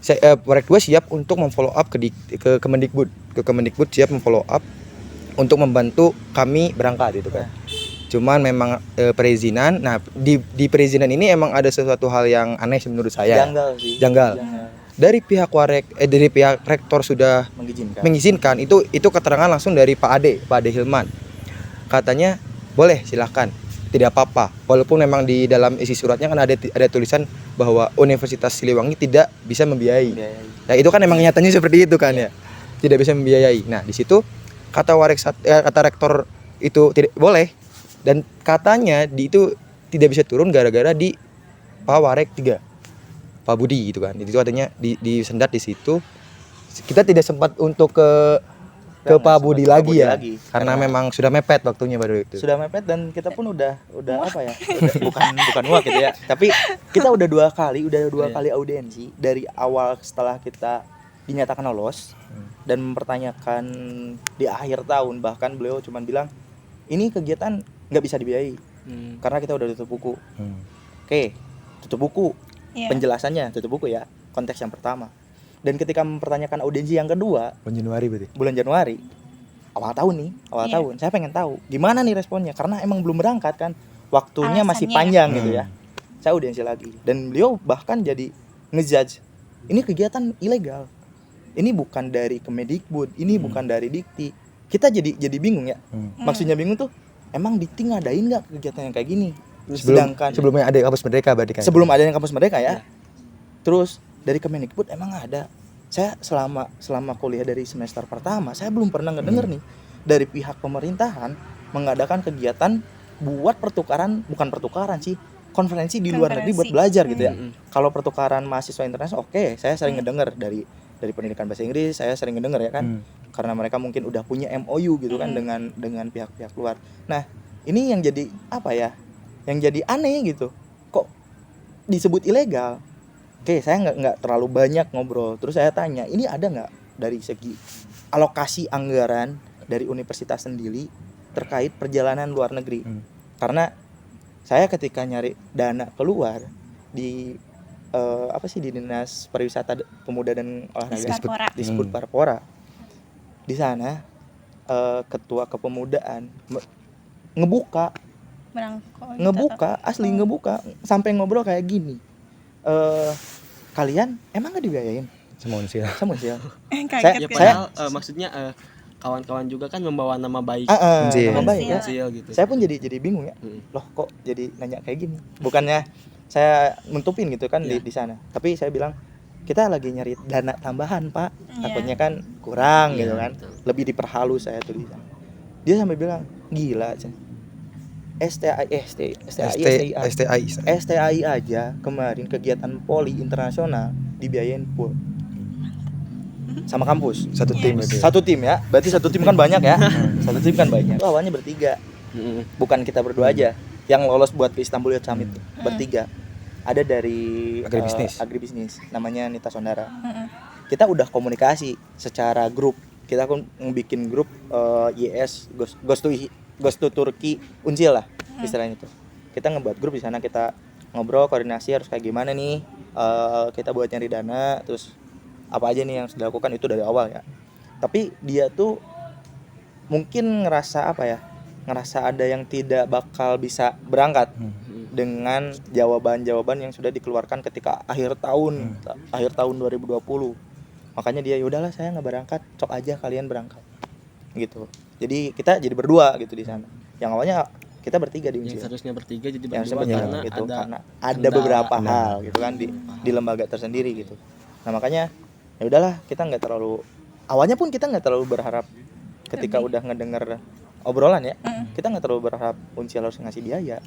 Rektor siap untuk memfollow up ke Kemendikbud siap memfollow up untuk membantu kami berangkat gitu kan. Cuman memang perizinan. Nah, di perizinan ini emang ada sesuatu hal yang aneh menurut saya. Janggal sih. Janggal. Dari pihak rektor sudah mengizinkan itu keterangan langsung dari Pak Ade Hilman. Katanya boleh silahkan, tidak apa-apa. Walaupun memang di dalam isi suratnya kan ada tulisan bahwa Universitas Siliwangi tidak bisa membiayai. Ya itu kan emang nyatanya seperti itu kan ya. Tidak bisa membiayai. Nah, di situ kata rektor itu tidak boleh, dan katanya itu tidak bisa turun gara-gara di Pak Warek 3, Pak Budi gitu kan. Itu artinya di sendat di situ. Kita tidak sempat untuk ke Pak Budi lagi ya. Karena memang sudah mepet waktunya baru itu. Sudah mepet dan kita pun udah apa ya? bukan muak gitu ya. Tapi kita udah dua kali audiensi dari awal setelah kita dinyatakan lolos dan mempertanyakan di akhir tahun, bahkan beliau cuma bilang ini kegiatan nggak bisa dibiayai karena kita udah tutup buku. Oke, tutup buku. Penjelasannya tutup buku ya, konteks yang pertama. Dan ketika mempertanyakan audiensi yang kedua, bulan Januari awal tahun, saya pengen tahu gimana nih responnya, karena emang belum berangkat kan, waktunya masih panjang gitu ya. Saya audiensi lagi dan beliau bahkan jadi ngejudge ini kegiatan ilegal, ini bukan dari Kemendikbud, ini bukan dari Dikti. Kita jadi bingung ya. Maksudnya bingung tuh, emang Dikti ngadain nggak kegiatan yang kayak gini? Sebelumnya ada kampus merdeka berarti kan? Sebelum adanya kampus merdeka ya. Terus dari Kemendikbud emang ada. Saya selama kuliah dari semester pertama, saya belum pernah ngedenger nih dari pihak pemerintahan mengadakan kegiatan buat bukan pertukaran sih, konferensi di luar negeri buat belajar gitu ya. Kalau pertukaran mahasiswa internasional, oke, saya sering ngedenger dari pendidikan bahasa Inggris, saya sering ngedenger ya kan. Karena mereka mungkin udah punya MOU gitu kan dengan pihak-pihak luar. Nah, ini yang jadi apa ya? Yang jadi aneh gitu. Kok disebut ilegal? Oke, saya nggak terlalu banyak ngobrol. Terus saya tanya, ini ada nggak dari segi alokasi anggaran dari universitas sendiri terkait perjalanan luar negeri? Karena saya ketika nyari dana keluar di di Dinas Pariwisata Pemuda dan Olahraga disebut Parpora. Di sana ketua kepemudaan ngebuka sampai ngobrol kayak gini. Kalian emang nggak dibiayain sama Unsil? Maksudnya kawan-kawan juga kan membawa nama baik, nama baik ya. Gitu. Saya pun jadi bingung ya. Loh kok jadi nanya kayak gini? Bukannya saya nutupin gitu kan di sana. Tapi saya bilang kita lagi nyari dana tambahan, Pak. Takutnya kan kurang gitu kan. Betul. Lebih diperhalus saya tuh di sana. Dia sampai bilang, "Gila, Cen. STAI aja kemarin kegiatan poli internasional dibiayain full sama kampus. Satu tim ya. Berarti satu tim kan banyak ya. Satu tim kan banyak. Awalnya bertiga. Bukan kita berdua aja. Yang lolos buat ke Istanbul Youth Summit bertiga. Ada dari agribisnis namanya Nita Sondara. Kita udah komunikasi secara grup. Kita kan bikin grup YS Ghost to Turki Unsil lah istilahnya itu. Kita ngebuat grup di sana, kita ngobrol koordinasi harus kayak gimana nih, kita buat nyari dana, terus apa aja nih yang sudah dilakukan itu dari awal ya. Tapi dia tuh mungkin ngerasa ada yang tidak bakal bisa berangkat dengan jawaban-jawaban yang sudah dikeluarkan ketika akhir tahun 2020. Makanya dia yaudahlah saya nggak berangkat, cok aja kalian berangkat gitu. Jadi kita jadi berdua gitu di sana. Yang awalnya kita bertiga di Unsil. Yang seharusnya bertiga jadi berdua karena gitu, karena ada beberapa hal gitu kan di lembaga tersendiri gitu. Nah makanya ya udahlah, kita nggak terlalu, awalnya pun kita nggak terlalu berharap ketika udah ngedenger obrolan ya, kita nggak terlalu berharap Unsil harus ngasih biaya.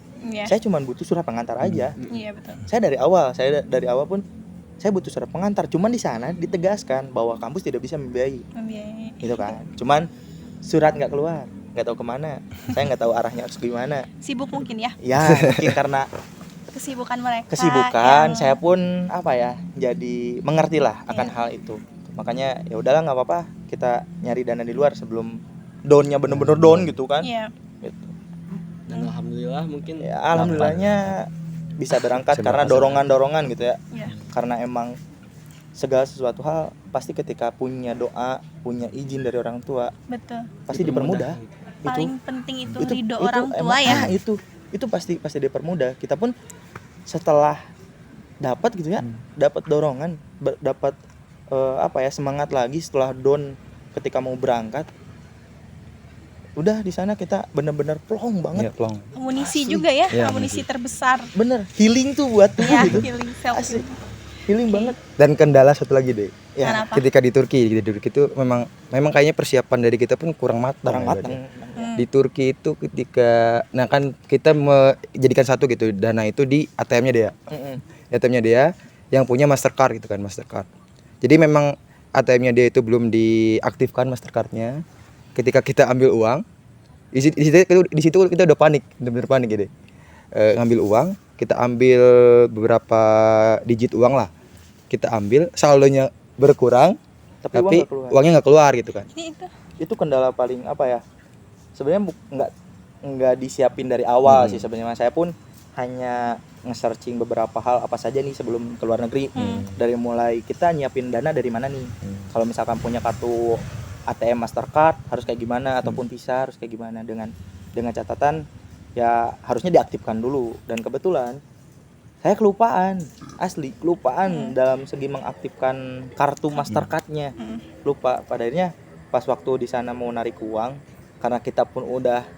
Saya cuma butuh surat pengantar aja. Betul. Saya dari awal pun saya butuh surat pengantar. Cuman di sana ditegaskan bahwa kampus tidak bisa membiayai. Gitu kan. Cuman surat nggak keluar, nggak tahu kemana. Saya nggak tahu arahnya harus gimana. Sibuk mungkin ya? Ya mungkin karena kesibukan mereka. Saya pun jadi mengerti lah akan hal itu. Makanya ya udahlah nggak apa-apa, kita nyari dana di luar sebelum downnya bener-bener down gitu kan. Gitu. Dan alhamdulillah mungkin ya alhamdulillahnya bisa berangkat karena dorongan gitu ya. Karena emang segala sesuatu hal pasti ketika punya doa, punya izin dari orang tua Betul. pasti dipermudah. Paling penting itu itu ridho itu orang tua emang, ya. itu pasti dipermudah. Kita pun setelah dapat gitu ya, dapat dorongan, dapat semangat lagi setelah down ketika mau berangkat. Udah di sana kita benar-benar plong banget. Iya, plong. Amunisi Asli. juga ya, Iya, amunisi terbesar. Bener, healing tuh buat tubuh Ya, gitu. healing self. Asli. Healing banget. Dan kendala satu lagi deh. Ya, Kenapa? Ketika di Turki itu memang kayaknya persiapan dari kita pun kurang matang. orang ya, matang. Hmm. Di Turki itu ketika kan kita menjadikan satu gitu dana itu di ATM-nya dia. ATM-nya dia yang punya Mastercard gitu kan, Mastercard. Jadi memang ATM-nya dia itu belum diaktifkan Mastercard-nya. Ketika kita ambil uang, di situ kita udah panik, benar-benar panik gitu. Ngambil uang, kita ambil beberapa digit uang lah. Kita ambil, saldonya berkurang, Tapi uang tapi nggak keluar. uangnya nggak keluar gitu kan. Ini itu. Itu kendala paling apa ya? Sebenarnya nggak disiapin dari awal sih sebenarnya. Saya pun hanya nge-searching beberapa hal apa saja nih sebelum ke luar negeri. Dari mulai kita nyiapin dana dari mana nih. Kalau misalkan punya kartu ATM Mastercard harus kayak gimana, ataupun Visa harus kayak gimana, dengan catatan ya harusnya diaktifkan dulu. Dan kebetulan saya kelupaan dalam segi mengaktifkan kartu Mastercard-nya. Lupa. Pada akhirnya pas waktu di sana mau narik uang, karena kita pun udah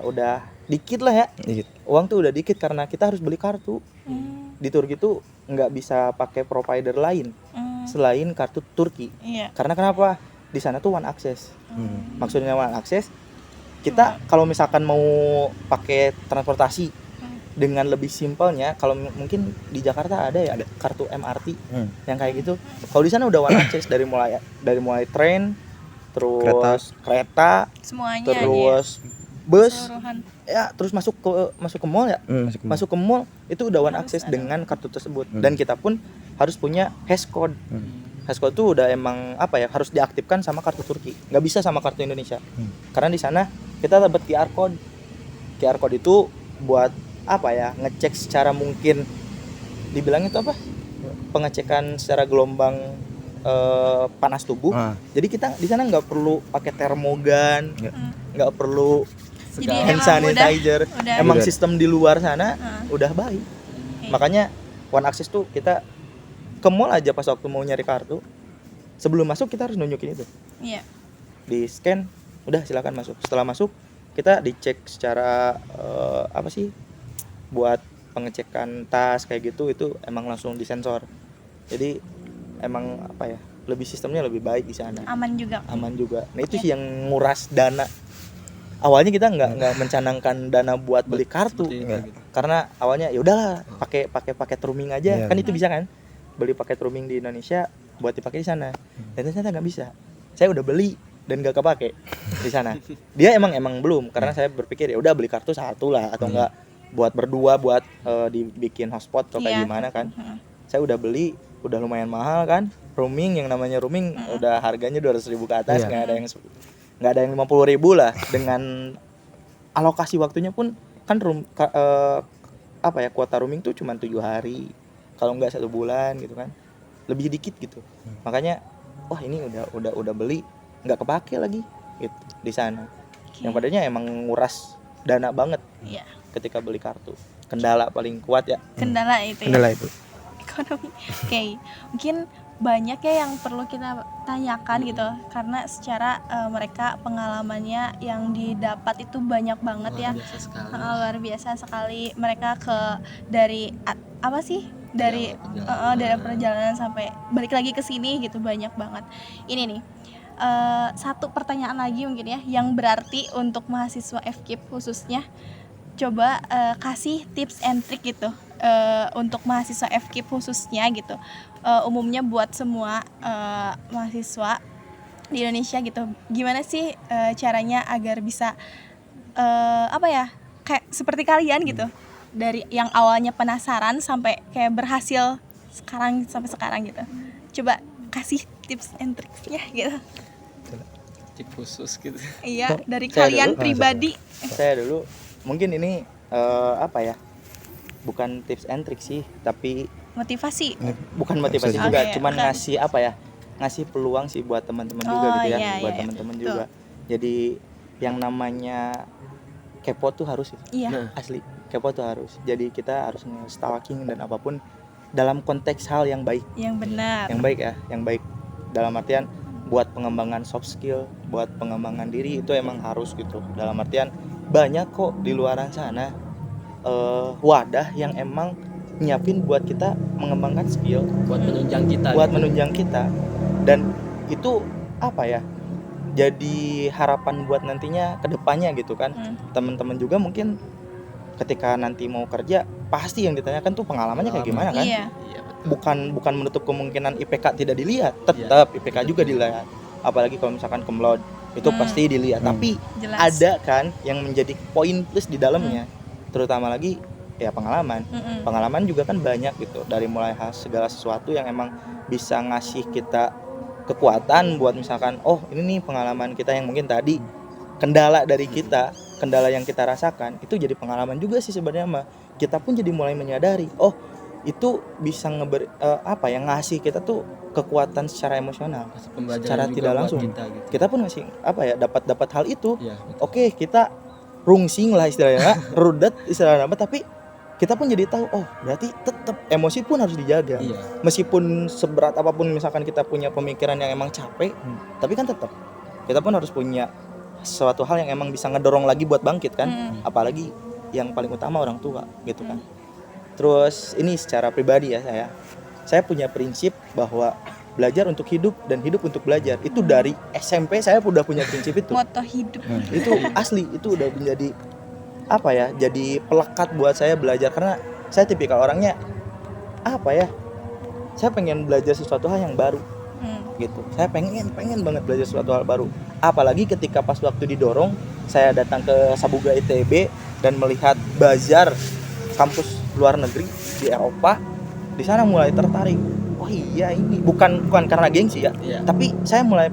udah dikit lah ya, Dikit. uang tuh udah dikit karena kita harus beli kartu. Di Turki tuh nggak bisa pakai provider lain selain kartu Turki. Iya. Karena kenapa? Di sana tuh one access. Maksudnya one access, kita kalau misalkan mau pakai transportasi dengan lebih simpelnya, kalau mungkin di Jakarta ada ya, ada kartu MRT yang kayak gitu. Kalau di sana udah one access dari mulai tren, terus kereta, Semuanya terus bus, keseluruhan. ya terus masuk ke mall ya. Masuk ke mall itu udah one Harus access ada. dengan kartu tersebut. Dan kita pun harus punya hashcode. Hashcode tuh udah emang harus diaktifkan sama kartu Turki. Nggak bisa sama kartu Indonesia. Karena di sana kita dapat QR code. QR code itu buat ngecek secara mungkin dibilang itu pengecekan secara gelombang panas tubuh. Jadi kita di sana nggak perlu pakai termogan, nggak perlu Jadi hand emang sanitizer. udah Emang Udah. sistem di luar sana udah baik. Makanya one access tuh kita ke mall aja pas waktu mau nyari kartu, sebelum masuk kita harus nunjukin itu. Iya. Di scan, udah silakan masuk. Setelah masuk kita dicek secara buat pengecekan tas kayak gitu, itu emang langsung disensor. Jadi emang lebih sistemnya lebih baik di sana. Aman juga. Aman juga. Nah itu sih yang nguras dana. Awalnya kita nggak mencanangkan dana buat beli kartu, karena awalnya ya udahlah pakai paket roaming aja. Iya. Kan itu bisa kan, beli paket roaming di Indonesia buat dipakai di sana. Dan ternyata nggak bisa. Saya udah beli dan nggak kepake di sana. Dia emang belum, karena saya berpikir ya udah beli kartu satu lah, atau enggak buat berdua, buat dibikin hotspot atau kayak Iya. gimana kan. Saya udah beli, udah lumayan mahal kan. Roaming, yang namanya roaming udah harganya 200.000 ke atas. Iya. Nggak ada yang 50.000 lah. Dengan alokasi waktunya pun kan kuota roaming tuh cuma 7 hari, kalau nggak 1 bulan gitu kan, lebih dikit gitu. Makanya wah ini udah beli nggak kepake lagi gitu di sana. Yang padanya emang nguras dana banget Iya. ketika beli kartu. Kendala paling kuat ya. Kendala itu ya. Kendala itu. Ekonomi. Oke. Mungkin banyak ya yang perlu kita tanyakan gitu, karena secara mereka pengalamannya yang didapat itu banyak banget ya. Biasa sekali. Luar biasa sekali. Mereka dari dari perjalanan sampai balik lagi ke sini gitu, banyak banget. Ini nih satu pertanyaan lagi mungkin ya, yang berarti untuk mahasiswa FKIP khususnya. Coba kasih tips and trick gitu untuk mahasiswa FKIP khususnya gitu, umumnya buat semua mahasiswa di Indonesia gitu. Gimana sih caranya agar bisa kayak seperti kalian gitu, dari yang awalnya penasaran sampai kayak berhasil sampai sekarang gitu. Coba kasih tips and tricksnya gitu. Tip khusus gitu. Iya, dari Saya kalian dulu. pribadi. Saya dulu mungkin ini bukan tips and trick sih, tapi motivasi. bukan motivasi Maksudnya. juga, Oke, cuman bukan. ngasih apa ya, ngasih peluang sih buat teman-teman juga Oh, gitu ya, iya, buat iya, teman-teman betul. juga. Jadi yang namanya kepo tuh harus sih, Iya. Nah, asli kepo tuh harus. Jadi kita harus nge-stalking dan apapun dalam konteks hal yang baik, Yang benar. yang baik ya, yang baik dalam artian buat pengembangan soft skill, buat pengembangan diri itu emang harus gitu. Dalam artian banyak kok di luaran sana wadah yang emang nyiapin buat kita mengembangkan skill, buat menunjang kita buat gitu. menunjang kita, dan itu apa ya, jadi harapan buat nantinya kedepannya gitu kan. Teman-teman juga mungkin ketika nanti mau kerja pasti yang ditanyakan tuh pengalamannya kayak gimana kan. Iya. Iya, betul. bukan menutup kemungkinan IPK tidak dilihat, tetap IPK juga dilihat, apalagi kalau misalkan cum laude itu pasti dilihat, tapi Jelas. ada kan yang menjadi poin plus di dalamnya, terutama lagi ya pengalaman juga kan banyak gitu, dari mulai segala sesuatu yang emang bisa ngasih kita kekuatan buat misalkan oh ini nih pengalaman kita yang mungkin tadi kendala dari kita, kendala yang kita rasakan itu jadi pengalaman juga sih sebenarnya mah. Kita pun jadi mulai menyadari oh itu bisa ngasih kita tuh kekuatan secara emosional, Pembelajaran secara juga tidak buat langsung. kita gitu. Kita pun masih dapat hal itu. Iya, betul. Oke, kita rungsing lah istilahnya, rudet istilahnya, tapi kita pun jadi tahu oh berarti tetap emosi pun harus dijaga. Iya. Meskipun seberat apapun misalkan kita punya pemikiran yang emang capek, tapi kan tetap kita pun harus punya suatu hal yang emang bisa ngedorong lagi buat bangkit kan. Apalagi yang paling utama orang tua gitu kan. Terus ini secara pribadi ya, saya punya prinsip bahwa belajar untuk hidup dan hidup untuk belajar. Itu dari SMP saya udah punya prinsip itu. Moto hidup. Itu asli, itu udah menjadi apa ya, jadi pelekat buat saya belajar, karena saya tipikal orangnya apa ya, saya pengen belajar sesuatu hal yang baru gitu. Saya pengen banget belajar sesuatu hal baru, apalagi ketika pas waktu didorong saya datang ke Sabuga ITB dan melihat bazar kampus luar negeri di Eropa. Di sana mulai tertarik, oh iya ini bukan karena gengsi ya, Iya. tapi saya mulai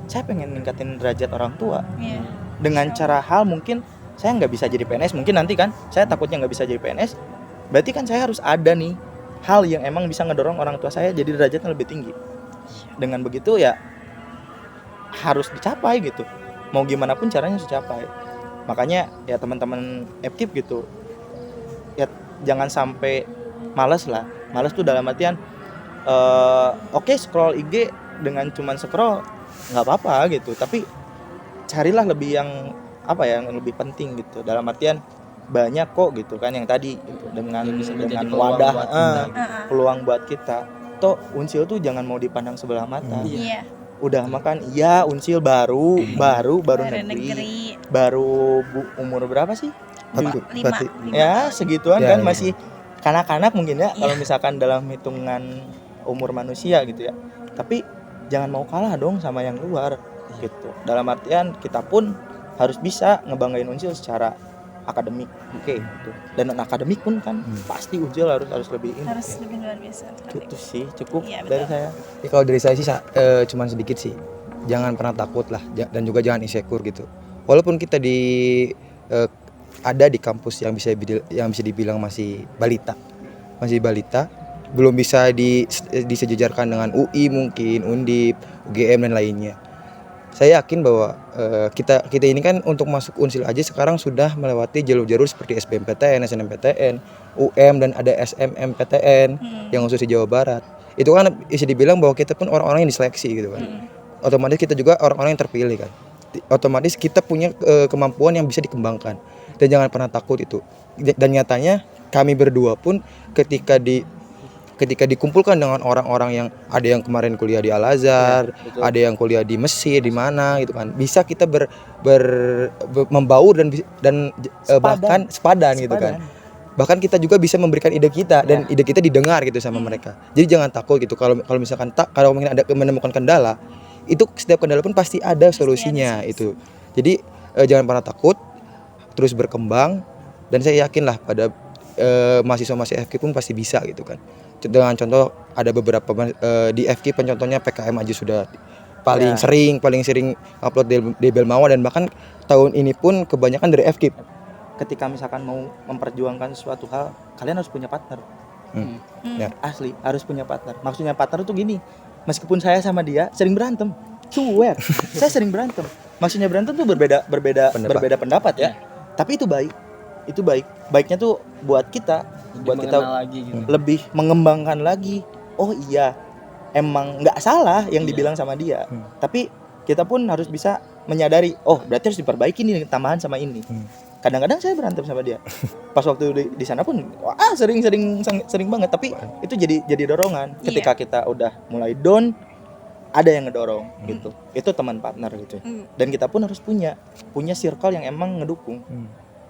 saya pengen ningkatin derajat orang tua Iya. dengan cara hal mungkin saya nggak bisa jadi PNS, mungkin nanti kan saya takutnya nggak bisa jadi PNS, berarti kan saya harus ada nih hal yang emang bisa ngedorong orang tua saya jadi derajatnya lebih tinggi. Dengan begitu ya harus dicapai gitu, mau gimana pun caranya harus dicapai. Makanya ya teman-teman FKIP gitu ya, jangan sampai malas tuh dalam artian oke, scroll IG dengan cuman scroll nggak apa-apa gitu, tapi carilah lebih yang apa ya, yang lebih penting gitu, dalam artian banyak kok gitu kan yang tadi gitu, dengan Yang bisa menjadi peluang wadah buat kita gitu. peluang buat kita. Toh Unsil tuh jangan mau dipandang sebelah mata. Iya. Udah makan iya Unsil baru negeri, baru umur berapa sih? 5. Ya segituan Ya, kan, ya. masih kanak-kanak mungkin ya kalau Iya. misalkan dalam hitungan umur manusia gitu ya. Tapi jangan mau kalah dong sama yang luar gitu. Dalam artian kita pun harus bisa ngebanggain Unsil secara akademik, oke gitu. Dan non akademik pun kan pasti Unsil harus lebih ini. Harus lebih luar biasa. Itu sih cukup Iya, dari betul. saya. Tapi kalau dari saya sih cuman sedikit sih. Jangan pernah takut lah, dan juga jangan insecure gitu. Walaupun kita ada di kampus yang bisa dibilang masih balita, belum bisa disejajarkan dengan UI mungkin, Undip, UGM dan lainnya. Saya yakin bahwa kita ini kan untuk masuk Unsil aja sekarang sudah melewati jalur-jalur seperti SBMPTN, SNMPTN, UM, dan ada SMMPTN yang khusus di Jawa Barat. Itu kan bisa dibilang bahwa kita pun orang-orang yang diseleksi gitu kan. Otomatis kita juga orang-orang yang terpilih kan. Otomatis kita punya kemampuan yang bisa dikembangkan. Dan jangan pernah takut itu. Dan nyatanya kami berdua pun ketika dikumpulkan dengan orang-orang yang ada yang kemarin kuliah di Al-Azhar, betul. ada yang kuliah di Mesir, di mana gitu kan, bisa kita membaur dan bahkan sepadan gitu kan. Bahkan kita juga bisa memberikan ide kita dan ide kita didengar gitu sama mereka. Jadi jangan takut gitu, kalau misalkan kalau mungkin ada menemukan kendala, itu setiap kendala pun pasti ada solusinya itu. Jadi jangan pernah takut, terus berkembang, dan saya yakin lah pada mahasiswa-mahasiswa FK pun pasti bisa gitu kan. Dengan contoh ada beberapa di FK pencontohnya PKM aja sudah paling sering upload di Belmawa, dan bahkan tahun ini pun kebanyakan dari FK. Ketika misalkan mau memperjuangkan suatu hal, kalian harus punya partner. Ya. Asli harus punya partner. Maksudnya partner tuh gini, meskipun saya sama dia sering berantem, swear saya sering berantem. Maksudnya berantem tuh berbeda pendapat ya. Tapi itu baik. Itu baiknya tuh buat kita lagi gitu. lebih mengembangkan lagi. Oh iya, emang nggak salah yang dibilang sama dia. Tapi kita pun harus bisa menyadari, oh berarti harus diperbaiki nih tambahan sama ini. Kadang-kadang saya berantem sama dia. Pas waktu di sana pun sering banget, tapi itu jadi dorongan. Ketika kita udah mulai down, ada yang ngedorong gitu. Itu teman partner gitu. Dan kita pun harus punya circle yang emang ngedukung.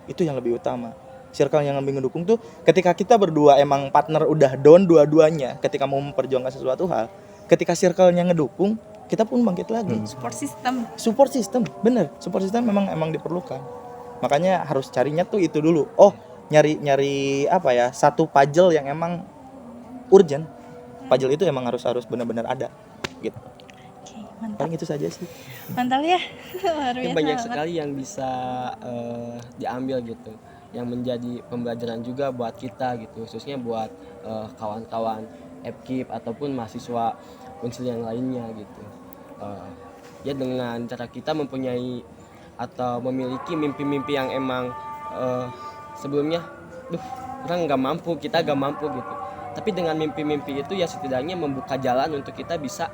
Itu yang lebih utama. Circle yang lebih ngedukung tuh ketika kita berdua emang partner udah down dua-duanya, ketika mau memperjuangkan sesuatu hal, ketika circle-nya ngedukung, kita pun bangkit lagi. Support system, bener. Support system emang diperlukan. Makanya harus carinya tuh itu dulu. Oh, nyari apa ya? Satu puzzle yang emang urgent. Puzzle itu emang harus benar-benar ada gitu. Oke, mantap. Paling itu saja sih. Mantap ya. Luar biasa Banyak banget. sekali yang bisa diambil gitu, yang menjadi pembelajaran juga buat kita gitu, khususnya buat kawan-kawan FKIP ataupun mahasiswa Unsil yang lainnya gitu. Ya dengan cara kita mempunyai atau memiliki mimpi-mimpi yang emang sebelumnya orang nggak mampu, kita nggak mampu gitu. Tapi dengan mimpi-mimpi itu ya setidaknya membuka jalan untuk kita bisa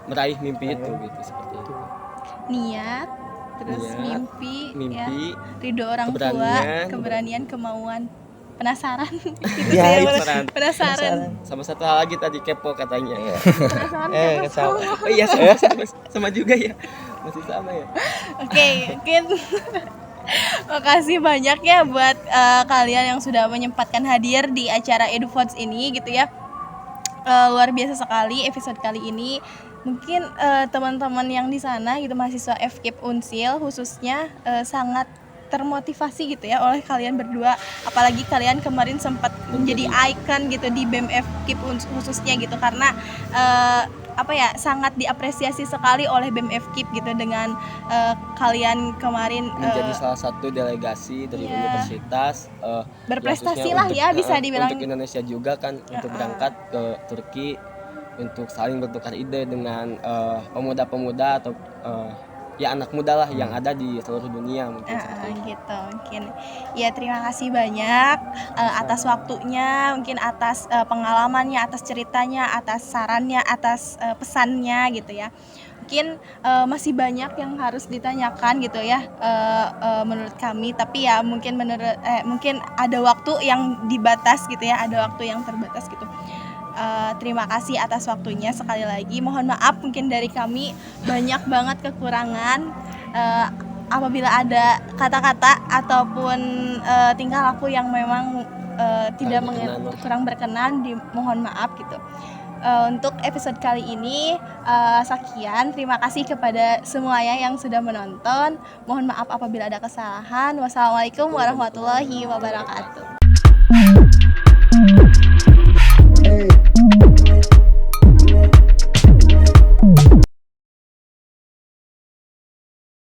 meraih mimpi itu gitu, seperti itu. Niat, terus Niat, mimpi, mimpi, ya, ridho orang tua, keberanian, kemauan, penasaran. Itu Ya, sih, itu penasaran. sama satu hal lagi tadi kepo katanya. Penasaran kepo. Oh iya sama juga ya, masih sama ya. Oke, mungkin makasih banyak ya buat kalian yang sudah menyempatkan hadir di acara EduFods ini gitu ya. Luar biasa sekali episode kali ini. Mungkin teman-teman yang di sana gitu, mahasiswa FKIP Unsil khususnya sangat termotivasi gitu ya oleh kalian berdua, apalagi kalian kemarin sempat menjadi ikon gitu di BEM FKIP khususnya gitu, karena sangat diapresiasi sekali oleh BEM FKIP gitu dengan kalian kemarin menjadi salah satu delegasi dari universitas berprestasi ya, lah ya bisa dibilang untuk Indonesia juga kan, untuk berangkat ke Turki untuk saling bertukar ide dengan pemuda-pemuda atau ya anak muda lah yang ada di seluruh dunia mungkin gitu mungkin ya. Terima kasih banyak atas waktunya, mungkin atas pengalamannya, atas ceritanya, atas sarannya, atas pesannya gitu ya. Mungkin masih banyak yang harus ditanyakan gitu ya menurut kami, tapi ya mungkin mungkin ada waktu yang dibatas gitu ya, ada waktu yang terbatas gitu. Terima kasih atas waktunya sekali lagi. Mohon maaf mungkin dari kami banyak banget kekurangan. Apabila ada kata-kata ataupun tingkah laku yang memang tidak kurang berkenan, mohon maaf gitu. Untuk episode kali ini sekian. Terima kasih kepada semuanya yang sudah menonton. Mohon maaf apabila ada kesalahan. Wassalamualaikum warahmatullahi wabarakatuh.